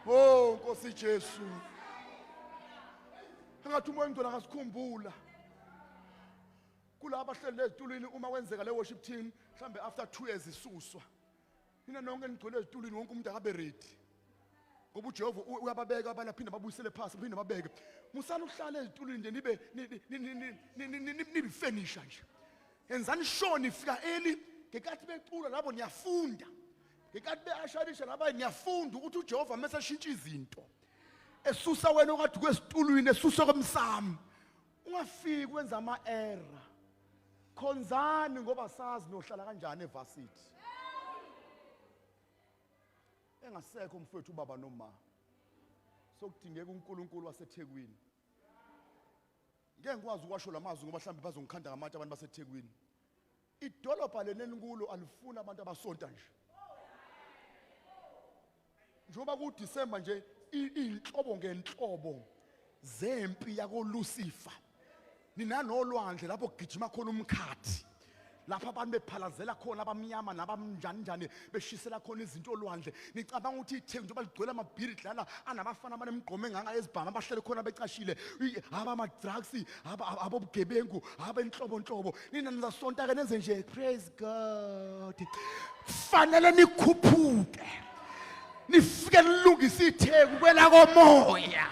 Oh Nkosi Jesu. Ngathi umoya ngcwele akasikhumbula. Kulabo abahleli ezitulweni uma kwenzeka le worship team mhlambe after 2 years isuswa. Nina nonke nigcwele ezitulweni wonke umuntu akabe ready. ngoba uJehova uyababeka abanye aphinde babuyisele phansi aphinde babeke. Musana uhlale ezitulweni nje nibe finisher nje. Yenzani sure nifika early ngekathi becula labo niyafunda. Ngekathi beasharisha laba niyafunda ukuthi uJehova mase ashintsha izinto. Esusa wena okade kwesitulweni esusa komsamo. Ungafiki kwenza ama-error. Khonzani ngoba sazi nohlala kanjani evarsity. Engasekho umfowethu ubaba noma. Sokudingeka uNkulunkulu waseThekwini. Ngeke ngikwazi ukwasho lamazwi ngoba mhlawumbe bazongikhanda ngamatshe abantu baseThekwini. Idolobha lenenikulo alifuna abantu abasonta nje. Njoba ku December nje inhlobo ngenhlobo zempi yako Lucifer. Ninanolwandle lapho kugijima khona umkhathi. Lapha abantu bephalazela khona abamnyama nabamnjani njani beshisela khona izinto olwandle. Nicabanga ukuthi iTheku njengoba ligcwele amabhiri dlala anabafana abanemgqomo enganga ezibhanga abahlele khona becashile ama drugs ababugebengu abenhlobonhlobo. Nina nizasonta ke nenze nje praise God. Fanele nikhuphuke. Nifike nilungise iTheku kwela komoya.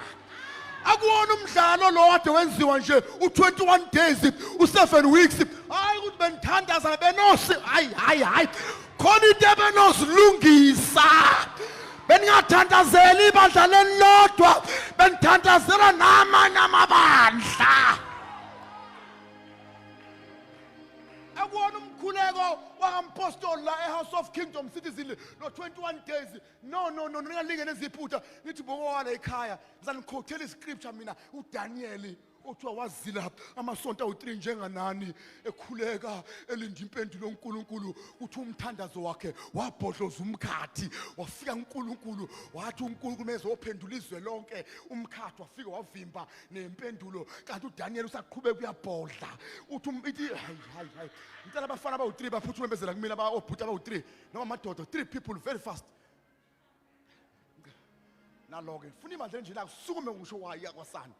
Akuwona umdlalo lo wade wenziwa nje u21 days u7 weeks. Hayi ukuthi benithandaza benosi hayi khona into benosilungisa. Beningathandazeli ibandla lelodwa benithandazela namanye amabandla. Akuwona umkhuleko wakampostoli la eHouse of Kingdom Citizen no 21 days. No ningalingene iziphutha nithi bokwala ekhaya ngizanikhokhela iscripture mina uDaniel othiwa wazila amasonto awu3 njenganani ekhuleka elinda impendulo uNkulunkulu uthi umthandazo wakhe wabhodloza umkhathi wafika uNkulunkulu wathi uNkulunkulu mezophendula izwe lonke umkhathi wafika wavimba nempendulo kanti uDaniel usaqhubeka uyabhodla uthi ithi hayi ngicela abafana abawu3 baphuthume bezela kumina obhuti abawu3 noma amadoda 3 people very fast naloke funa imandla nje la kusukume ngisho waya kwasana.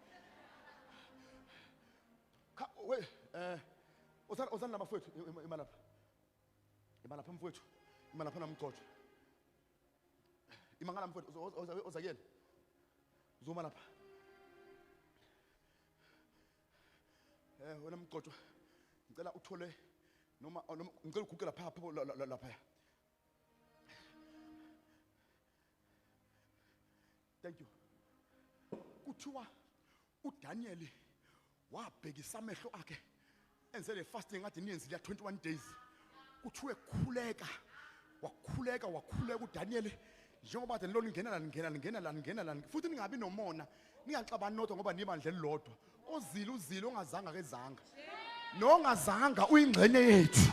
We uzana namafowethu imalapha mfowethu imalapha namgcotsho imangala mfowethu ozakele uzoma lapha wena mgcotsho ngicela uthole noma ngicela ugugela lapha. Thank you. Kuthiwa uDaniel wabhekisa amehlo akhe enze le fasting ngathi niyenzile ya 21 days. Kuthiwe wakhuleka uDaniel njengoba bathi lo lingena la futhi ningabi nomona ningaxabani nodwa ngoba nibandla elilodwa. Ozile ongazanga kezanga nongazanga uyingxenye yethu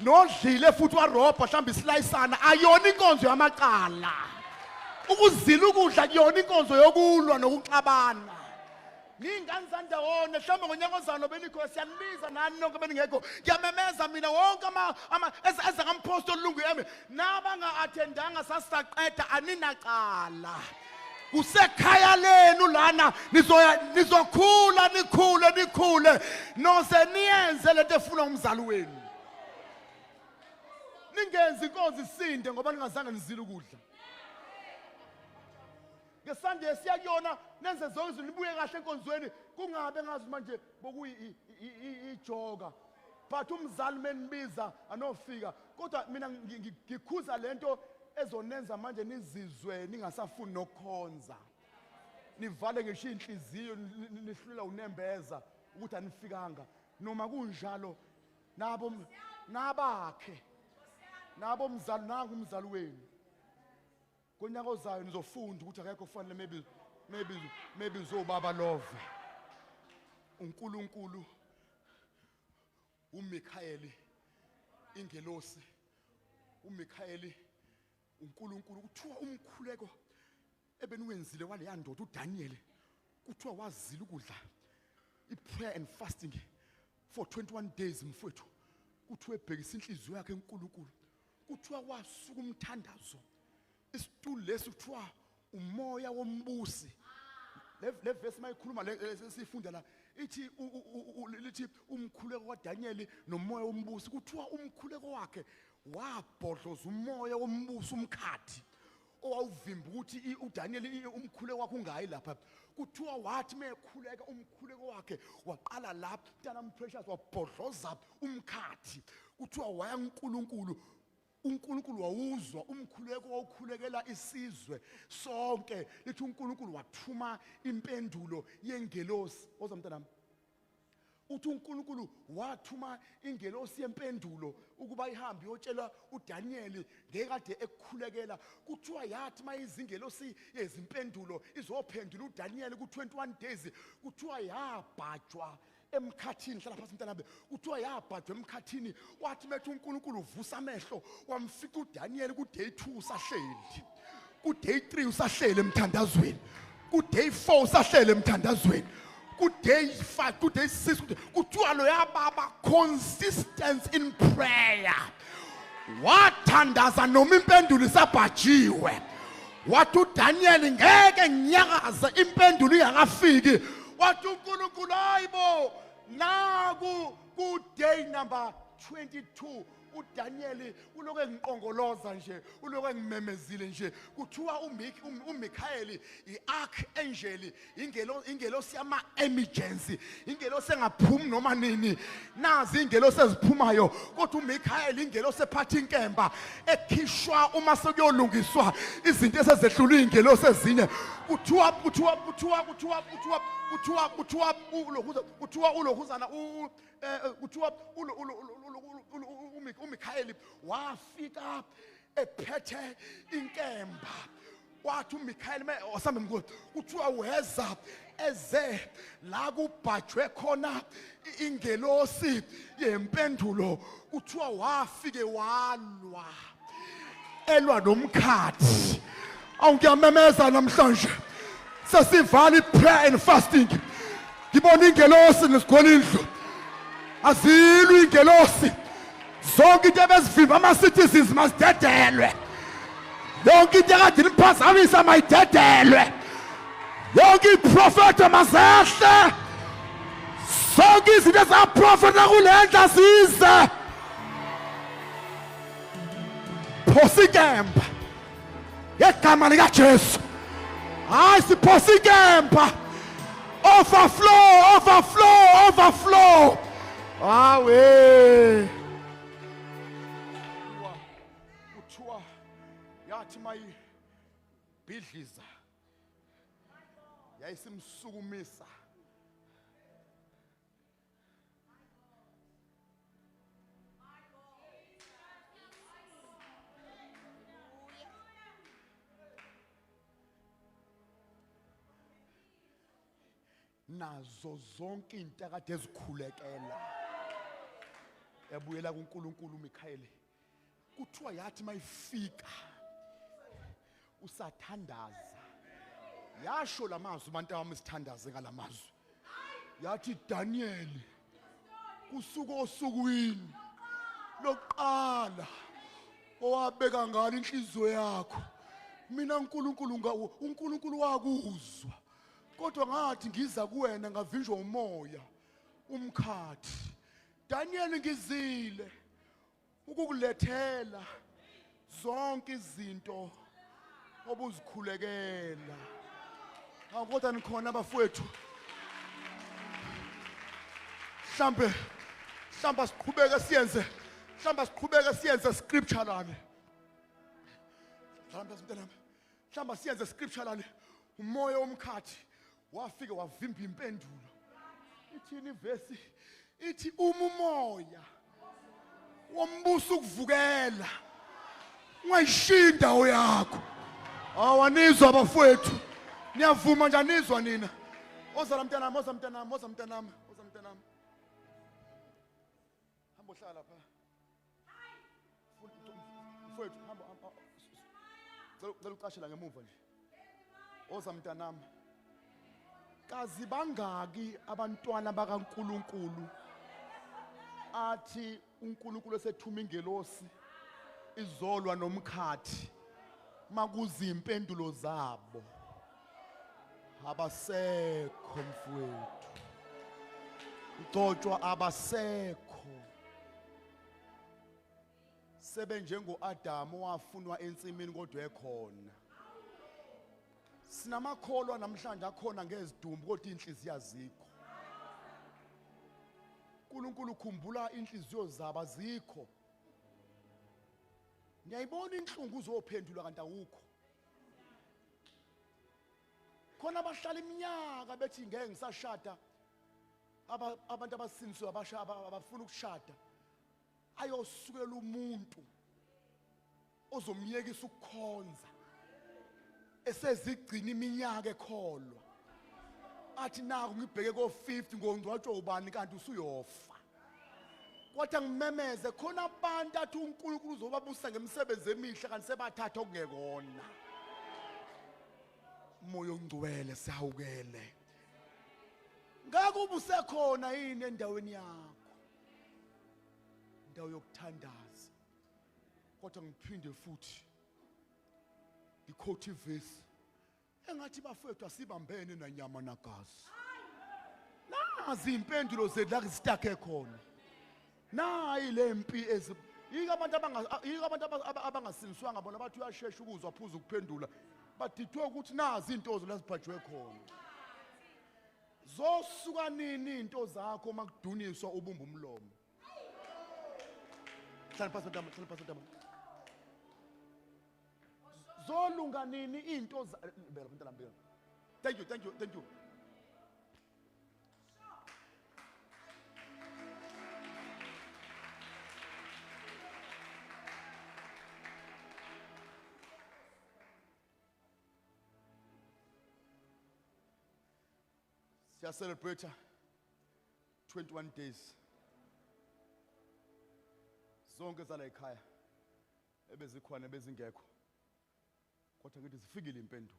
nodlile futhi warobha mhlawumbe isilayisana ayona inkonzo yamaqala. Ukuzila ukudla kuyona inkonzo yokulwa nokuxabana. Ningani zandawone mhlawumbe ngonyaka ozalo benikho siyanibiza nani nonke beningekho ngiyamemeza mina wonke eza kampostoli olungu yami nabanga attendanga sasaqeda aninaqala. Kusekhaya lenu lana nizokhula nikhule nose niyenze lento efuna umzali wenu. Ningenzi inkonzo isinde ngoba ningazange nizile ukudla. Ngesande siyakuyona nenze zonke izinto nibuye kahle enkonzweni kungabe ngazi manje bokuyi ijoga but umzali menibiza anofika kodwa mina ngikhuza lento ezonenza manje nizizwe ningasafuni nokukhonza nivale ngisho inhliziyo nihlula unembeza ukuthi anifikanga noma kunjalo nabakhe nabo umzali nangu umzali wenu. Konyaka ozayo nizofunda ukuthi akekho kufanele maybe uzobaba love uNkulunkulu uMikhayeli ingelosi uMikhayeli uNkulunkulu kuthiwa umkhuleko ebeniwenzile wale yandoda uDaniel kuthiwa wazila ukudla iprayer and fasting for 21 days mfowethu kuthiwa ebhekisa inhliziyo yakhe eNkulunkulu kuthiwa wasuka umthandazo. Isitulo lesi kuthiwa umoya wombusi. Le verse mayikhuluma lesifunda la ithi lithi umkhuleko kaDaniel nomoya wombusi kuthiwa umkhuleko wakhe wabhodloza umoya wombusi umkhathi owawuvimba ukuthi uDaniel umkhuleko wakhe ungayi lapha. Kuthiwa wathi mekhuleka umkhuleko wakhe waqala lapha, mntana Precious wabhodloza umkhathi. Kuthiwa waya uNkulunkulu wawuzwa umkhuleko wawukhulekela isizwe sonke. Lithi uNkulunkulu wathuma impendulo yengelosi. Ozwa mntanami, uthi uNkulunkulu wathuma ingelosi yempendulo ukuba ihambe yotshela uDaniel ngekade ekukhulekela. Kuthiwa yathi mayizingelosi yezimpendulo izophendula uDaniel ku21 days. Kuthiwa yabhajwa emkhathini. Hlala phansi mntanami. Kuthiwa yabhajwa emkhathini. Wathi methu uNkulunkulu uvusa amehlo wamfika uDaniel ku day 2 usahleli, ku day 3 usahleli emthandazweni, ku day 4 usahleli emthandazweni, ku day 5, ku day 6. Kuthiwa lo yababa consistent in prayer. Wathandaza noma impendulo isabhajiwe. Wathi uDaniel ngeke nginyakaze impendulo ingakafiki. Wathi uNkulunkulu hayibo naku ku day number 22 uDaniel uloku engiqongoloza nje, uloku engimemezile nje. Kuthiwa uMichael iarchangel, ingelosi yama emergency, ingelosi engaphumi noma nini. Nazi ingelosi eziphumayo. Kodwa uMichael ingelosi ephatha inkemba ekhishwa uma sekuyolungiswa izinto esezedlula ingelosi ezinye. Kuthiwa ulohuzana kuthiwa uMichael wafika ephethe inkemba. Wathi uMichael wasambe mkhulu. Kuthiwa weza eze la kubhajwe khona ingelosi yempendulo. Kuthiwa wafike walwa elwa nomkhathi. Awungiyamemeza namhlanje sesivala iprayer and fasting. Ngibona ingelosi nesigolindlu azilwe ingelosi. Zonke into ebezivimba ama-citizens masidedelwe. Yonke into ekade niphazamisa mayidedelwe. Yonke iprofeto mazehle. Zonke izinto ezaprofeta kule ndlu zize. Phosa inkemba ngegama likaJesu. Hayi siphosa inkemba. Overflow. Awe. Kuthiwa yathi mayibhidliza yayisimsukumisa. Nazo zonke into akade ezikhulekela ebuyela kuNkulunkulu uMichael. Kuthiwa yathi mayifika usathandaza. Yasho lamazwi abantu abami sithandaze ngalamazwi. Yathi Daniel kusuka osukwini lokuqala owabeka ngalo inhliziyo yakho, mina uNkulunkulu wakuzwa. Kodwa ngathi ngiza kuwena ngavinjwa umoya umkhathi. Daniel ngizile ukukulethela zonke izinto obuzikhulekela. Kodwa nikhona abafowethu. Mhlamba siqhubeke siyenze scripturally. Mhlamba siyenze scripturally. Umoya omkhathi wafika wavimba impendulo. Ithini ivesi? Ithi umoya wombuso ukuvukela ungayishiya indawo yakho. Awanizwa abafowethu. Niyavuma nje anizwa nina. Oza mntanami. Hamba hlala lapha. Mfowethu hamba. Ngicela ucashela ngemuva nje. Oza mntanami. Kazi bangaki abantwana bakaNkulunkulu athi uNkulunkulu esethuma ingelosi izolwa nomkhathi makuzi impendulo zabo abasekho mfowethu. Ugcotshwa abasekho. Sebe njengo Adam wafunwa ensimini kodwa ekhona. Sinamakholwa namhlanje akhona ngezidumbu kodwa inhliziyo azikho. uNkulunkulu ukhumbula inhliziyo zabo azikho. Ngiyayibona inhlungu uzophendula kanti awukho. Khona abahlala iminyaka bethi ngeke ngisashada abantu abasinisiwe abafuna ukushada ayosukela umuntu ozomyekisa ukukhonza esezigcina iminyaka ekholwa athi naku ngibheke ko50 ngongcwatshwa ubani kanti usuyofa. Kodwa ngimemeze khona abantu athi uNkulunkulu uzobabusa ngemisebenzi emihle kanti sebathatha okungekona. Moyo ongcwele sihawukele. Ngeke ubusekhona yini endaweni yakho? Indawo yokuthandaza. Kodwa ngiphinde futhi iquote verse engathi bafethu asibambene nanyama nagazi. Nazi impendulo zethu la sitake khona. Nayi lempi yiko abantu abangasiniswanga bona bathi uyashesha ukuzwa aphuza ukuphendula. Badithwe ukuthi nazi into laziphathwe khona. Zosuka nini into zakho makuduniswa ubumba umlomo. Hlala phansi ntama. Zolunga nini into bela mntana mbela. Thank you. Siya celebrate 21 days. Zonke zala ekhaya ebezikhona ebezingekho. Kodwa ngithi sifikile impendulo.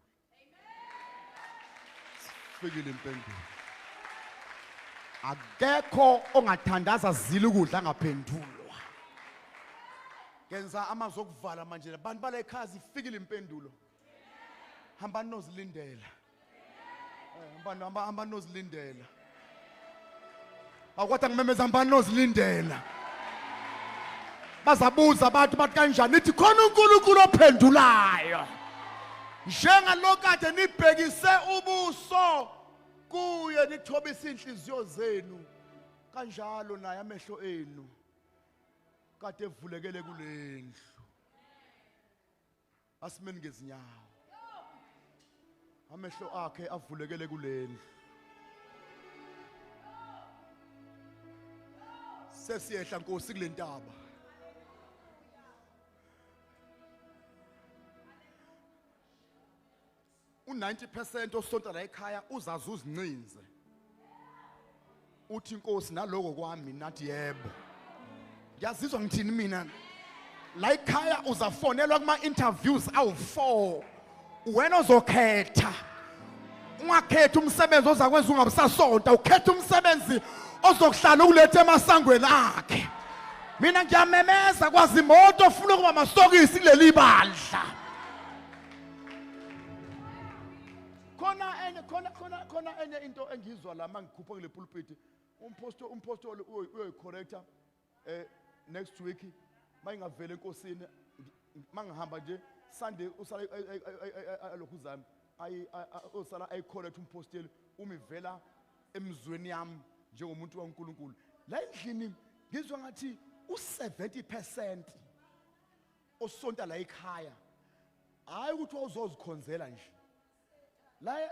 Sifikile impendulo. Akekho ongathandaza zile ukudla ngaphendulwa. Kenza amazwi okuvala manje abantu bala ekhaya sifikile impendulo. Hamba nozilindela. Hamba nozilindela. Akwatha ngimemeza hamba nozilindela. Bazabuza abantu bathi kanjani nithi khona uNkulunkulu ophendulayo. Njengalokade nibhekise ubuso kuye nithobisa inhliziyo zenu kanjalo naye amehlo enu kade evulekele kulendlu. Asimeni ngezinyawo. Amehlo akhe avulekele kulendlu. Sesiyehla Nkosi kulentaba. U90% osonta la ekhaya uzazuza incinze. Uthi Nkosi naloko kwami nathi yebo. Ngiyazizwa ngithini mina? La ekhaya uzafonelwa kuma interviews awu4. Wena ozokhetha. Ungakhetha umsebenzi ozakwenza ungabusasonta, ukhetha umsebenzi ozokuhlala ukulethe emasangweni akhe. Mina ngiyamemeza kwazi imoto ofuna ukuba masokisi kuleli bandla. Khona enye into engizwa la mangikhupha kule pulpit umpostoli uyoyicorrecta next week mayingavela enkosini mangihamba nje Sunday usala lokhu zami usala ayicorrect umpostoli umivela emzweni yami njengomuntu kaNkulunkulu la endlini ngizwa ngathi u70% osonta la ekhaya hayi ukuthi uzozikhonzela nje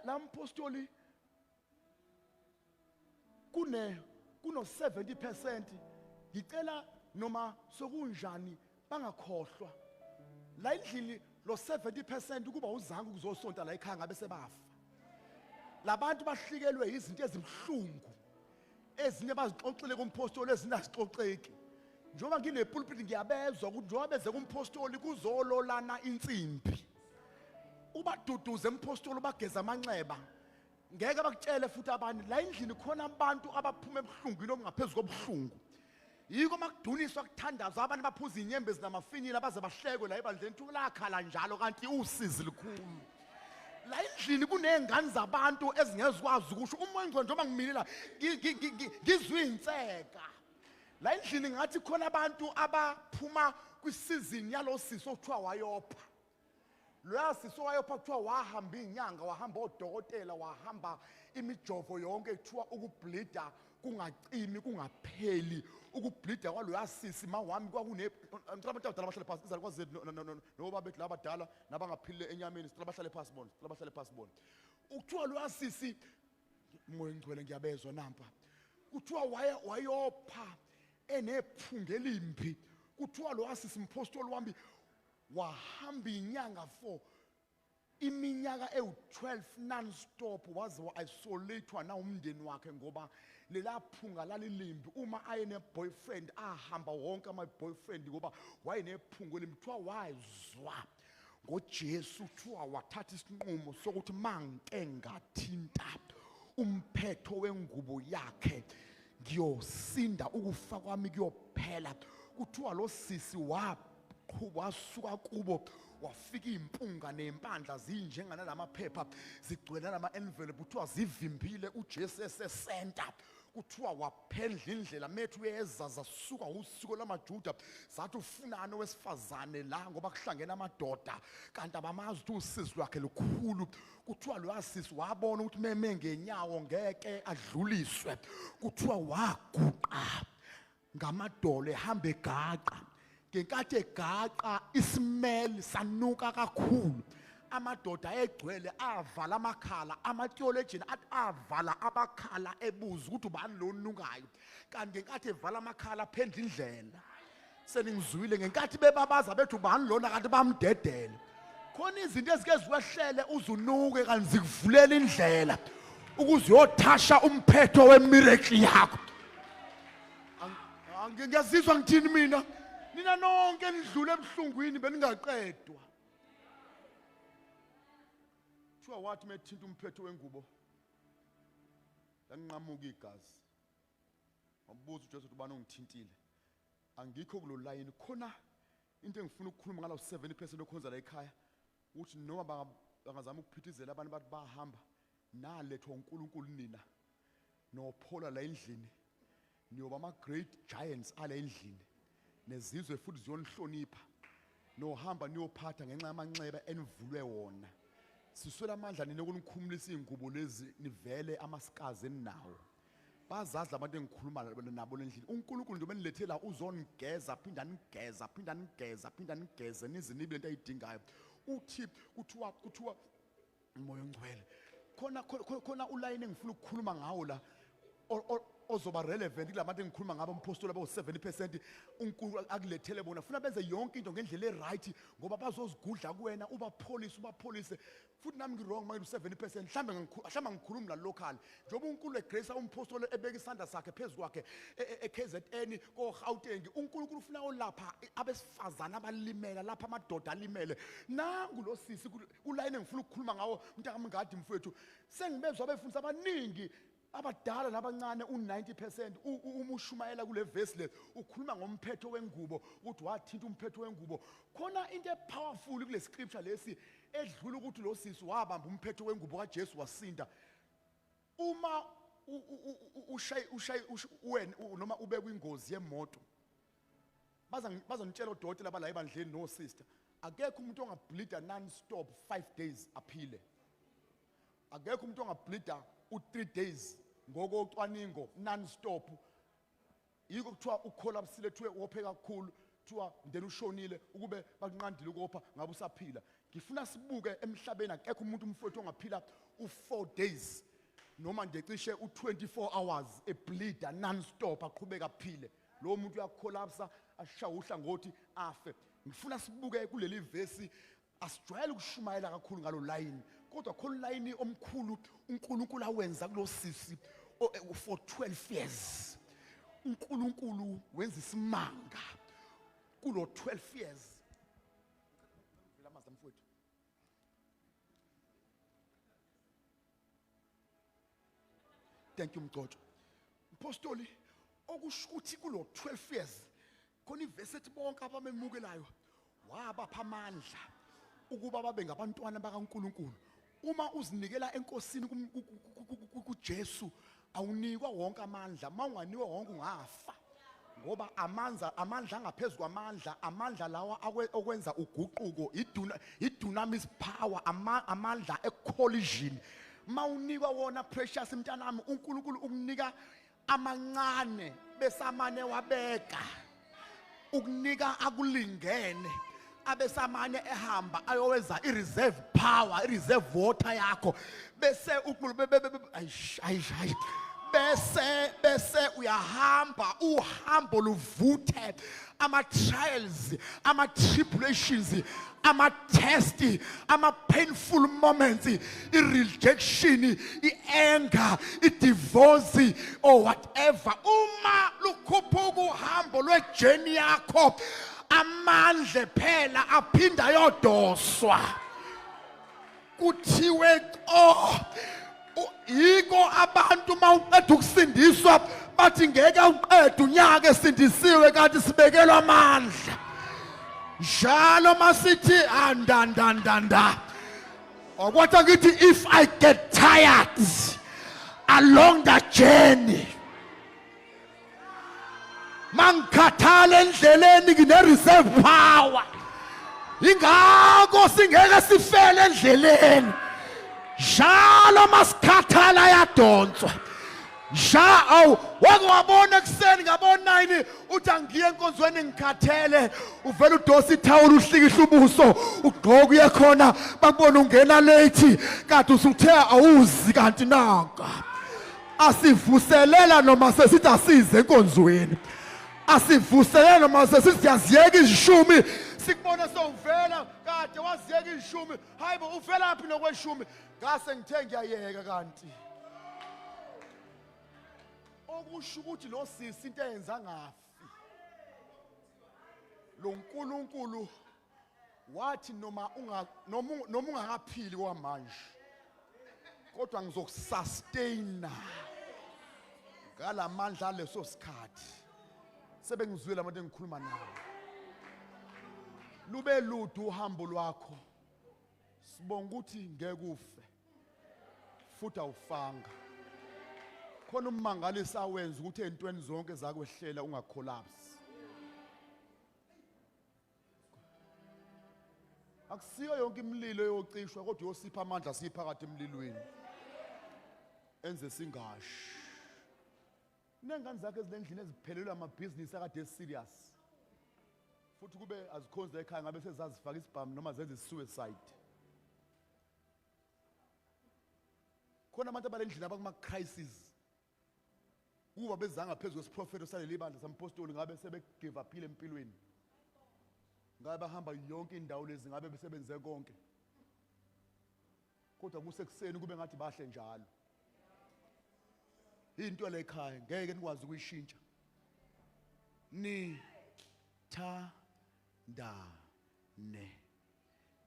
la mpostoli kuno 70% ngicela noma sokunjani bangakhohlwa la endlini lo 70% kuba uzange ukuzosonta la ekhaya ngabe sebafa labantu bahlikelwe izinto ezimhlungu ezinye bazixoxile kumpostoli ezinye azixoxeki njengoba nginepulpit ngiyabezwa ukuthi njengoba beze kumpostoli kuzololana insimbi ubaduduze empostoli bageza amanxeba ngeke bakutshele futhi abantu la endlini khona abantu abaphuma ebuhlungwini obungaphezulu kobuhlungu yiko makuduniswa kuthandazwa abantu baphuza inyembezi namafinyila baze bahlekwe la ebandleni tulakhala njalo kanti usizi likhulu la endlini kunezingane zabantu ezingezikwazi ukusho uma ingqondo njengoba ngimilila ngizwe inseka la endlini ngathi khona abantu abaphuma kwisizini yalo siso okuthiwa wayopha Loyasisi wayopha kuthiwa wahamba inyanga, wahamba odokotela, wahamba imijovo yonke kuthiwa ukubleeda kungacimi kungapheli. Ukubleeda kwaloyasisi mawami kwakune ngicela abantu abadala bahlale phansi izalukwazi noba bethi labadala nabangaphilile enyameni sicela bahlale phansi bona, sicela bahlale phansi bona. Ukuthiwa loyasisi moya ngcwele ngiyabezwa nampa. Kuthiwa wayopha enephunga elimbi. Kuthiwa loyasisi mpostoli wami wahamba inyanga for iminyaka ewu-12 non-stop waze wa-isolate-wa na umndeni wakhe ngoba lelaphunga lalilimbi. Uma ayene-boyfriend ahamba wonke ama-boyfriend ngoba wayenephunga elimbi. Kuthiwa wazwa ngoJesu, kuthiwa wathatha isinqumo sokuthi mangike ngathinta umphetho wengubo yakhe ngiyosinda, ukufa kwami kuyophela. Kuthiwa lo sisi wasuka kubo wafika impunga nempandla zinjengana lamaphepha zigcwele nama-envelope. Kuthiwa zivimbile uJesu esesenta. Kuthiwa waphendla indlela methu uyeza zasuka usiko lamaJuda zathi ufunani owesifazane la ngoba kuhlangene amadoda kanti abamazi ukuthi usizi lwakhe lukhulu. Kuthiwa loyasisi wabona ukuthi meme ngenyawo ngeke adluliswe. Kuthiwa waguqa ngamadolo ehamba egaqa. Ngenkathi egaqa isimeli sanuka kakhulu. Amadoda egcwele avala amakhala, ama-theologian athi avala amakhala ebuza ukuthi ubani lo onukayo. Kanti ngenkathi evala amakhala aphendla indlela. Seningizwile ngenkathi bebabaza bethi ubani lona kanti bamdedele. Khona izinto ezike ziwehlele uzunuke kanti zikuvulela indlela ukuze uyothasha umphetho wemiracle yakho. Ngiyazizwa ngithini mina? Nina nonke nidlule ebuhlungwini beningaqedwa. Kuthiwa wathi methinta umphetho wengubo lanqamuka igazi. Wabuza uJesu ukuthi ubani ongithintile. Angikho kulo line khona into engifuna ukukhuluma ngalo 70% okhonza la ekhaya uthi noma bangazama ukuphithizela abantu bathi bahamba nalethwa uNkulunkulu nina nophola la endlini niyoba ama great giants ala endlini nezizwe futhi ziyonihlonipha nohamba niyophatha ngenxa yamanxeba enivulwe wona. Siswela amandla nina ukunikhumulisa ingubo lezi nivele amasikazi enawo. Bazazi abantu engikhuluma nabo lendlini. uNkulunkulu nje benilethela uzonigeza phinda nigeza phinda nigeza phinda nigeze nizinibe lento ayidingayo. Uthi kuthiwa umoya ongcwele. Khona uline engifuna ukukhuluma ngawo la ozoba relevant kulabantu engikhuluma ngabo umpostoli abo 70% uNkulunkulu akulethele bona. Funa benze yonke into ngendlela eright ngoba bazozigudla kuwena ubapholise. Futhi nami ngirong manje 70% mhlawumbe ngikhuluma la local. Njoba uNkulunkulu egrace umpostoli ebeka isandla sakhe phezulu kwakhe eKZN ko Gauteng. uNkulunkulu ufuna olapha abesifazana abalimela lapha amadoda alimele. Nangu lo sisi uline engifuna ukukhuluma ngawo mntaka ngadi mfowethu. Sengibezwa abefundisi abaningi abadala nabancane u90% umushumayela kule verse le ukhuluma ngomphetho wengubo ukuthi wathinta umphetho wengubo. Khona into epowerful kule scripture lesi edlula ukuthi lo sisi wabamba umphetho wengubo kaJesu wasinda. Uma wena noma ube kwingozi yemoto bazanitshela odokotela abala ebandleni no sister akekho umuntu ongableeda non-stop 5 days aphile. Akekho umuntu ongableeda u3 days ngokocwaningo non-stop. Yiko kuthiwa ukholapsile ethiwe wophe kakhulu kuthiwa then ushonile ukube bakunqandile ukopha ngabe usaphila. Ngifuna sibuke emhlabeni akekho umuntu umfowethu ongaphila u4 days noma ndecishe u24 hours ebleeda non-stop aqhubeka aphile. Lo muntu uyakholapsa ashawa uhlangothi afe. Ngifuna sibuke kuleli verse asijwayele ukushumayela kakhulu ngalo line kodwa khona line omkhulu uNkulunkulu awenza kulo sisi for 12 years. uNkulunkulu wenza isimanga kulo 12 years. Vela mazam mfowethu. Thank you Mgcotsho. Apostoli okusho ukuthi kulo 12 years khona ivesi ethi bonke abamemukelayo wabapha amandla ukuba babe ngabantwana bakaNkulunkulu. Uma uzinikela enkosini kuJesu awunikwa wonke amandla. Mawunganiwe wonke ungafa ngoba amandla angaphezulu kwamandla, amandla lawa okwenza uguquko i-dunamis power, amandla e-collision. Mawunika wona precious mntanami, uNkulunkulu ukunika amancane besamane wabeka, ukunika akulingene, abesamane ehamba ayowenza i-reserve power, i-reserve water yakho, bese bese uyahamba uhambo luvuthe ama-trials, ama-tribulations, ama-test, ama-painful moments, i-rejection, i-anger, i-divorce or whatever. Uma lukhuphuka uhambo lwejeni yakho, amandla phela aphinda yodoswa, kuthiwe yiko abantu mawuqeda ukusindiswa bathi ngeke uqede unyaka esindisiwe kanti sibekelwa amandla. Njalo masithi andandandanda, okwathi ngithi if I get tired along that journey, mangikhathala endleleni ngine-reserve power, ingakho singeke sifele endleleni. Njalo masikhathala yadonswa. Wake wabona ekuseni ngabo-9 uthi angiye enkonzweni ngikhathele, uvela udosa ithawula uhlikihla ubuso ugqoka uye khona, bakubona ungena late kanti usuthe awuzi kanti naka. Asivuselela noma sesithi asize enkonzweni, asivuselela noma sesithi siyaziyeka izishumi, sikubona sowuvela kade waziyeka izishumi. Hayibo uvela phi nokweshumi? Ngase ngithe ngiyayeka kanti. Okusho ukuthi lo sisi into eyenza ngafi. Lo uNkulunkulu wathi noma ungakaphili kwamanje, kodwa ngizokusustain ngalamandla aleso sikhathi. Sebengizwile abantu engikhuluma nawo. Lube ludu uhambo lwakho, sibonga ukuthi ngeke ufe futhi awufanga. Khona ummangalisi awenza ukuthi ezintweni zonke zakwehlela ungacollapse. Akusiyo yonke imililo yocishwa, kodwa yosipha amandla siphakathi emlilweni enze singashi. Nengane zakhe ezilendlini eziphelelwe amabhizinisi akade serious, futhi kube azikhonza ekhaya ngabe sezazifaka isibhamu noma zenze suicide. Khona abantu abalendlini abakuma-crisis, kuba bezanga phezu kwesiprofeto saleli bandla sampostoli ngabe sebegive uphile empilweni, ngabe bahamba yonke indawo lezi ngabe besebenze konke, kodwa kusekuseni kube ngathi bahle njalo. Into le ekhaya ngeke nikwazi ukuyishintsha. Nithandane,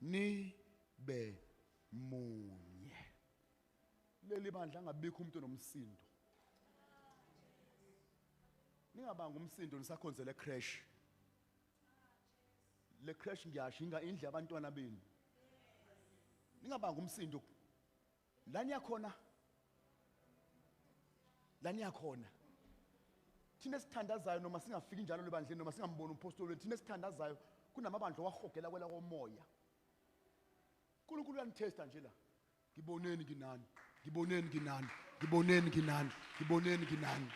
nibe munye. Leli bandla angabikho umuntu nomsindo. Ningabanga umsindo nisakhonzele crash. Le crash ngiyasho indle abantwana benu. Ningabanga umsindo. La niyakhona. La niyakhona. Thina sithandazayo noma singafiki njalo lebandleni noma singamboni umpostoli, thina sithandazayo kunamabandla wahogela kwela komoya. uNkulunkulu uyanithesta nje la. Ngiboneni nginani, ngiboneni nginani, ngiboneni nginani, ngiboneni nginani.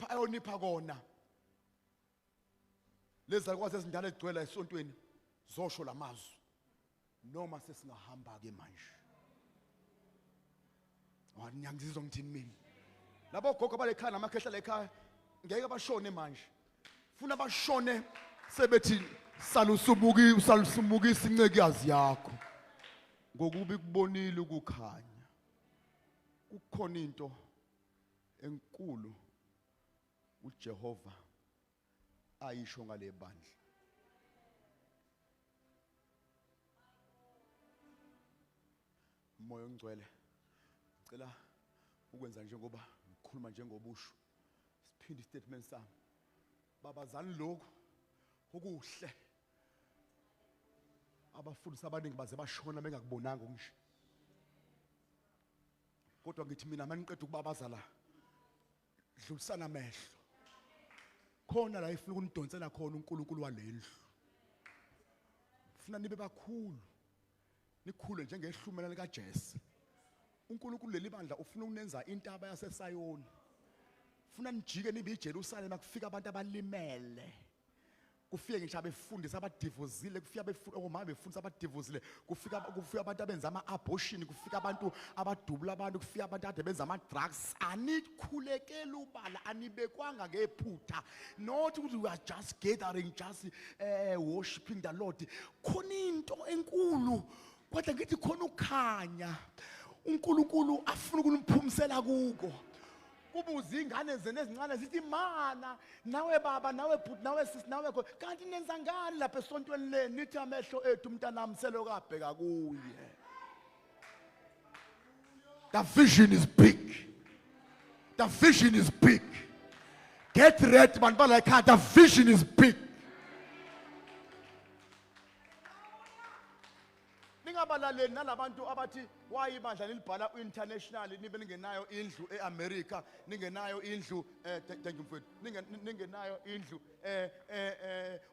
Ayonipha kona. Lezi akwazi ezindala ezigcwele esontweni zosho lamazwi. Noma sesingahamba ke manje. Ngiyangizizwa ngithini mina. Labo gogo balekhaya namakhehla lekhaya ngeke bashone manje. Funa bashone sebethi salusumukisa incekuyazi yakho. Ngokubi kubonile ukukhanya. Kukhona into enkulu uJehova ayisho ngale bandla. Moya ongcwele, ngicela ukwenza njengoba ngikhuluma njengobusho. Siphinde istatement sami. Babazali lokho okuhle. Abafundisi abaningi baze bashona bengakubonanga ngisho. Kodwa ngithi mina maniqeda ukubabaza la, dlulisana amehlo. Khona la ifuna ukunidonsela khona uNkulunkulu walendlu. Ufuna nibe bakhulu. Nikhule njengehlumela lika Jesse. uNkulunkulu leli bandla ufuna ukunenza intaba yaseSayoni. Ufuna nijike nibe eJerusalem kufika abantu abalimele. Kufike ngisho abefundisa abadivuzile, kufika omama befundisa abadivuzile, kufika abantu abenza ama-abortion, kufika abantu abadubula abantu, kufika abantu ade benza ama-drugs. Anikhulekela ubala, anibekwanga ngephutha. Not ukuthi we are just gathering, just worshiping the Lord. Khona into enkulu, kodwa ngithi khona ukukhanya. uNkulunkulu afuna ukuniphumisela kuko. Kubuza ingane zene ezincane zithi mana nawe baba nawe bhuti nawe sisi nawe kanti nenza ngani lapha esontweni leni nithi amehlo ethu umntanami selokabheka kuye. The vision is big. The vision is big. Get ready man, but like the vision is big. Ningabalaleli nalabantu abathi wayibandla lilibhala international nibe ningenayo indlu eAmerica, ningenayo indlu thank you mfowethu, ningenayo indlu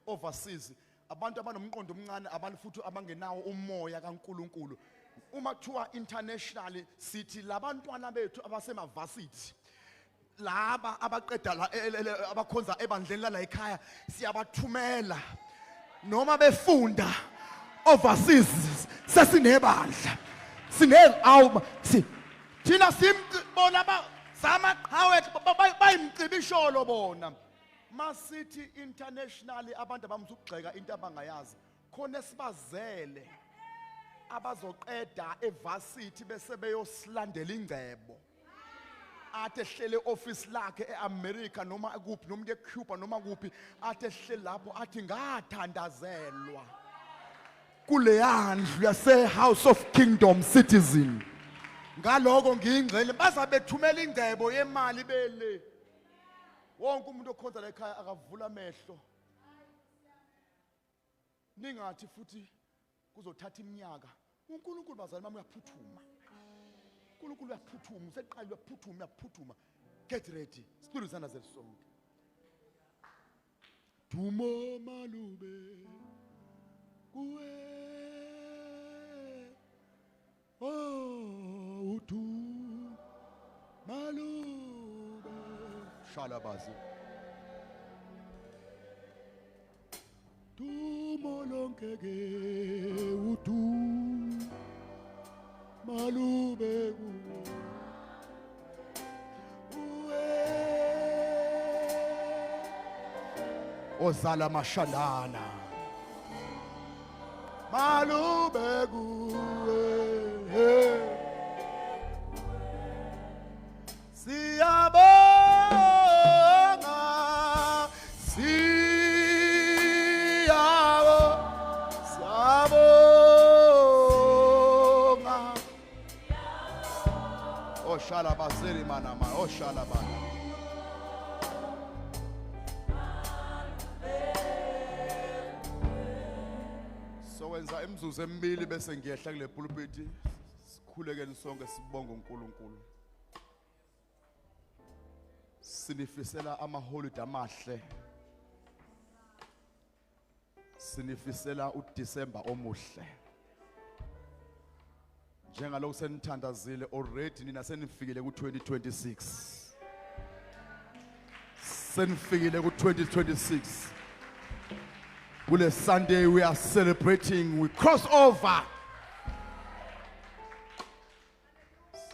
overseas. Abantu abanomqondo omncane, abantu futhi abangenawo umoya kaNkulunkulu. Uma kuthiwa international sithi labantwana bethu abasemavasithi, laba abaqeda la abakhonza ebandleni la ekhaya siyabathumela noma befunda overseas. Sesinebandla thina simbona samaqhawe bayimcibisholo bona. Masithi internationally abantu abamzukugxeka into abangayazi, khona sibazele abazoqeda evasithi bese beyosilandela ingcebo. Athe hlele office lakhe eAmerica noma kuphi noma eCuba noma kuphi, athe hlele lapho athi ngathandazelwa kule yandlu yase House of Kingdom Citizen. Ngaloko ngiyingcele bazabethumela ingcebo yemali bele. Wonke umuntu okhonza la ekhaya akavula amehlo. Ningathi futhi kuzothatha iminyaka. uNkulunkulu bazali bami uyaphuthuma. uNkulunkulu uyaphuthuma, useqala uyaphuthuma. Get ready. Spirit sana zesonke. Dumo malube. Oh, tu malube shalabazi tu molonkege utu malube ozala mashalana malube kuwe siyabonga siyabonga oshala basiri manama oshala bana wenza imzuzu emibili bese ngiyehla kule pulpiti. Sikhulekeni sonke sibonge uNkulunkulu. Sinifisela amaholiday amahle. Sinifisela uDisemba omuhle. Njengalokho senithandazile already nina senifikile ku2026. Senifikile ku2026. Kule Sunday we are celebrating, we cross over.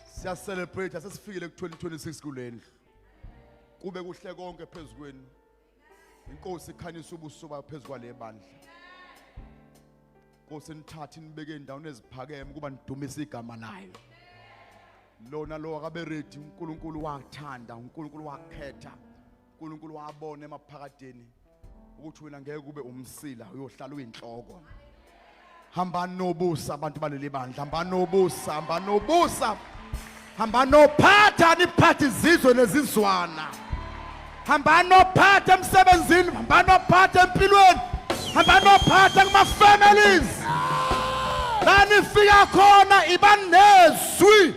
Siya celebrate asesifikile ku2026 kulendlu. Kube kuhle konke phezukweni. Inkosi ikhanyisa ubuso bayo phezukwa lebandla. Nkosi nithathe nibeke endaweni eziphakeme kuba nidumisa igama layo. Lona lo akabe ready, uNkulunkulu wathanda, uNkulunkulu wakhetha, uNkulunkulu wabona emaphakadeni ukuthi wena ngeke kube umsila uyohlala uyinhloko. Hamba nobusa abantu baleli bandla, hamba nobusa, hamba nobusa. Hamba nophatha niphathe izizwe nezizwana. Hamba nophatha emsebenzini, hamba nophatha empilweni, hamba nophatha kuma families. La nifika khona ibanezwi.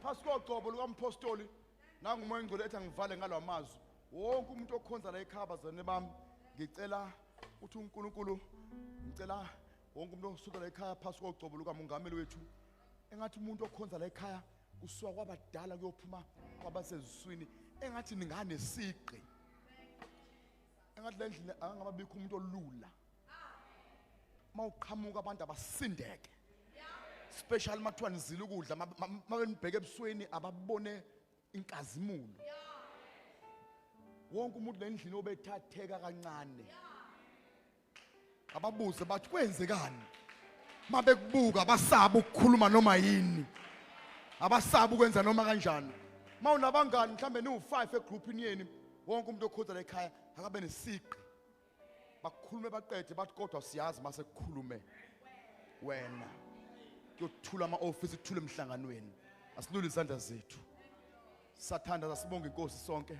Pastor kogcobo lukampostoli nangumoya engcwele ethi angivale ngalwamazwi wonke umuntu okhonza la ekhaya bazane bami ngicela uthi uNkulunkulu ngicela wonke umuntu osuka la ekhaya phasi kogcobo lukamongameli wethu engathi umuntu okhonza la ekhaya kusuka kwabadala kuyophuma kwabaseziswini engathi ningane siqi engathi le ndlela angababikho umuntu olula mawuqhamuka abantu abasindeke special makuthiwa nizile ukudla mabenibheke ebusweni ababone inkazimulo wonke umuntu lendlini obethatheka kancane ababuze bathi kwenzekani mabekubuka abasaba ukukhuluma noma yini abasaba ukwenza noma kanjani mawunabangani mhlambe ni5 egroupini yeni wonke umuntu okhonza la ekhaya akabe nesiqi bakhulume baqede bathi kodwa siyazi mase kukhulume wena yokuthula ama-office kuthule emhlanganweni asilule izandla zethu sathanda sibonge inkosi sonke.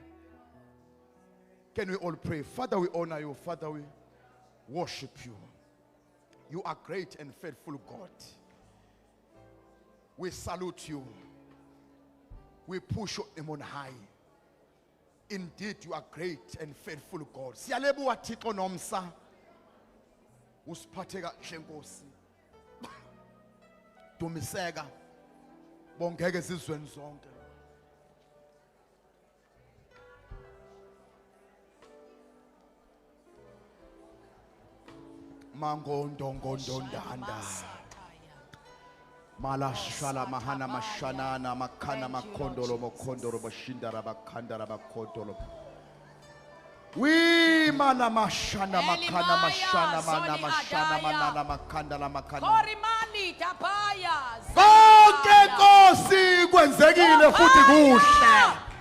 Can we all pray? Father, we honor you. Father, we worship you. You are great and faithful God. We salute you. We push your name on high. Indeed, you are great and faithful God. Siyalebuka Thixo nomsa. Usiphathe kahle Nkosi. Dumiseka. Bongeke ezizweni zonke. Mangondongondondanda. Malashala mahana mashanana makana makondolo mokondolo bashindara bakandara bakondolo. We mana mashana makana mashana mana mashana manana makandala makana. Korimani tapaya. Konke Nkosi kwenzekile futhi kuhle.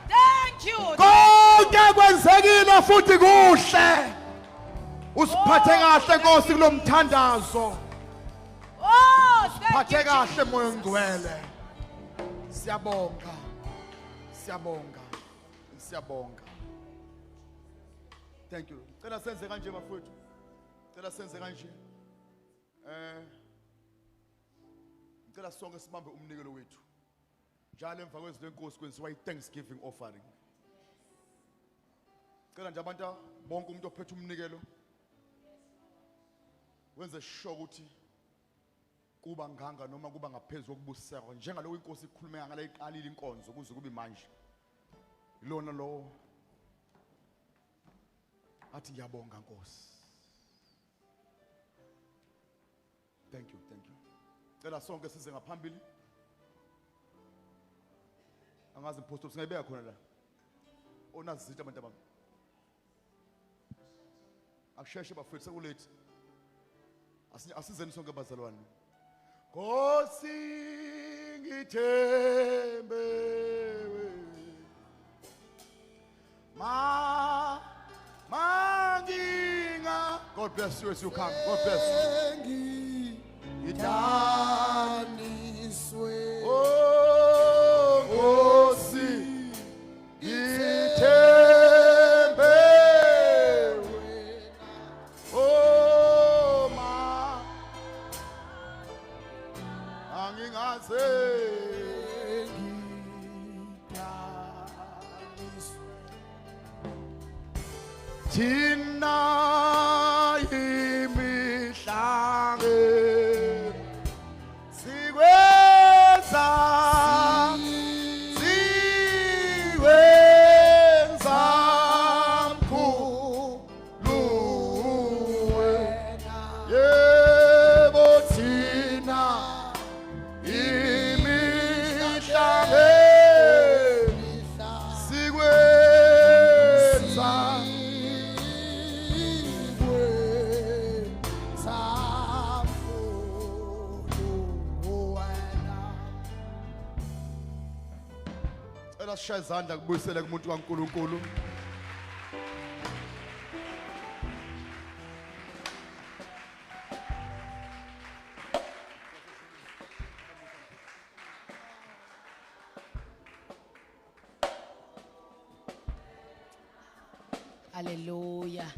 Thank you. Konke kwenzekile futhi kuhle. Usiphathe kahle Nkosi kulomthandazo. Oh, thank you. Usiphathe kahle moya ngcwele. Siyabonga. Siyabonga. Siyabonga. Thank you. Cela senze kanje bafowethu. Cela senze kanje. Cela sonke sibambe umnikelo wethu. Njalo emva kwezwi lenkosi kwenziwa iThanksgiving offering. Cela nje abantu bonke umuntu ophethe umnikelo wenze sure ukuthi kuba nganga noma kuba ngaphezulu kokubusiseka njengaloko inkosi ikhulume ngala iqalile inkonzo kuze kube manje. Ilona lo athi ngiyabonga Nkosi. Thank you, thank you. Cela sonke size ngaphambili. Angazi imposto singayibeka khona la. Onazizitha abantu abami. Akusheshe bafethu sekulethi. Asizeni sonke bazalwane. Nkosi ngithembe manginga. God bless you as you come. God bless you. Idaniswe. Oh, Nkosi ngithembe oh ma angingaze thina imihlange sikwenza mkhulu wena yebo thina imihlange sikwenza sishaya izandla kubuyisele kumuntu kaNkulunkulu. Hallelujah.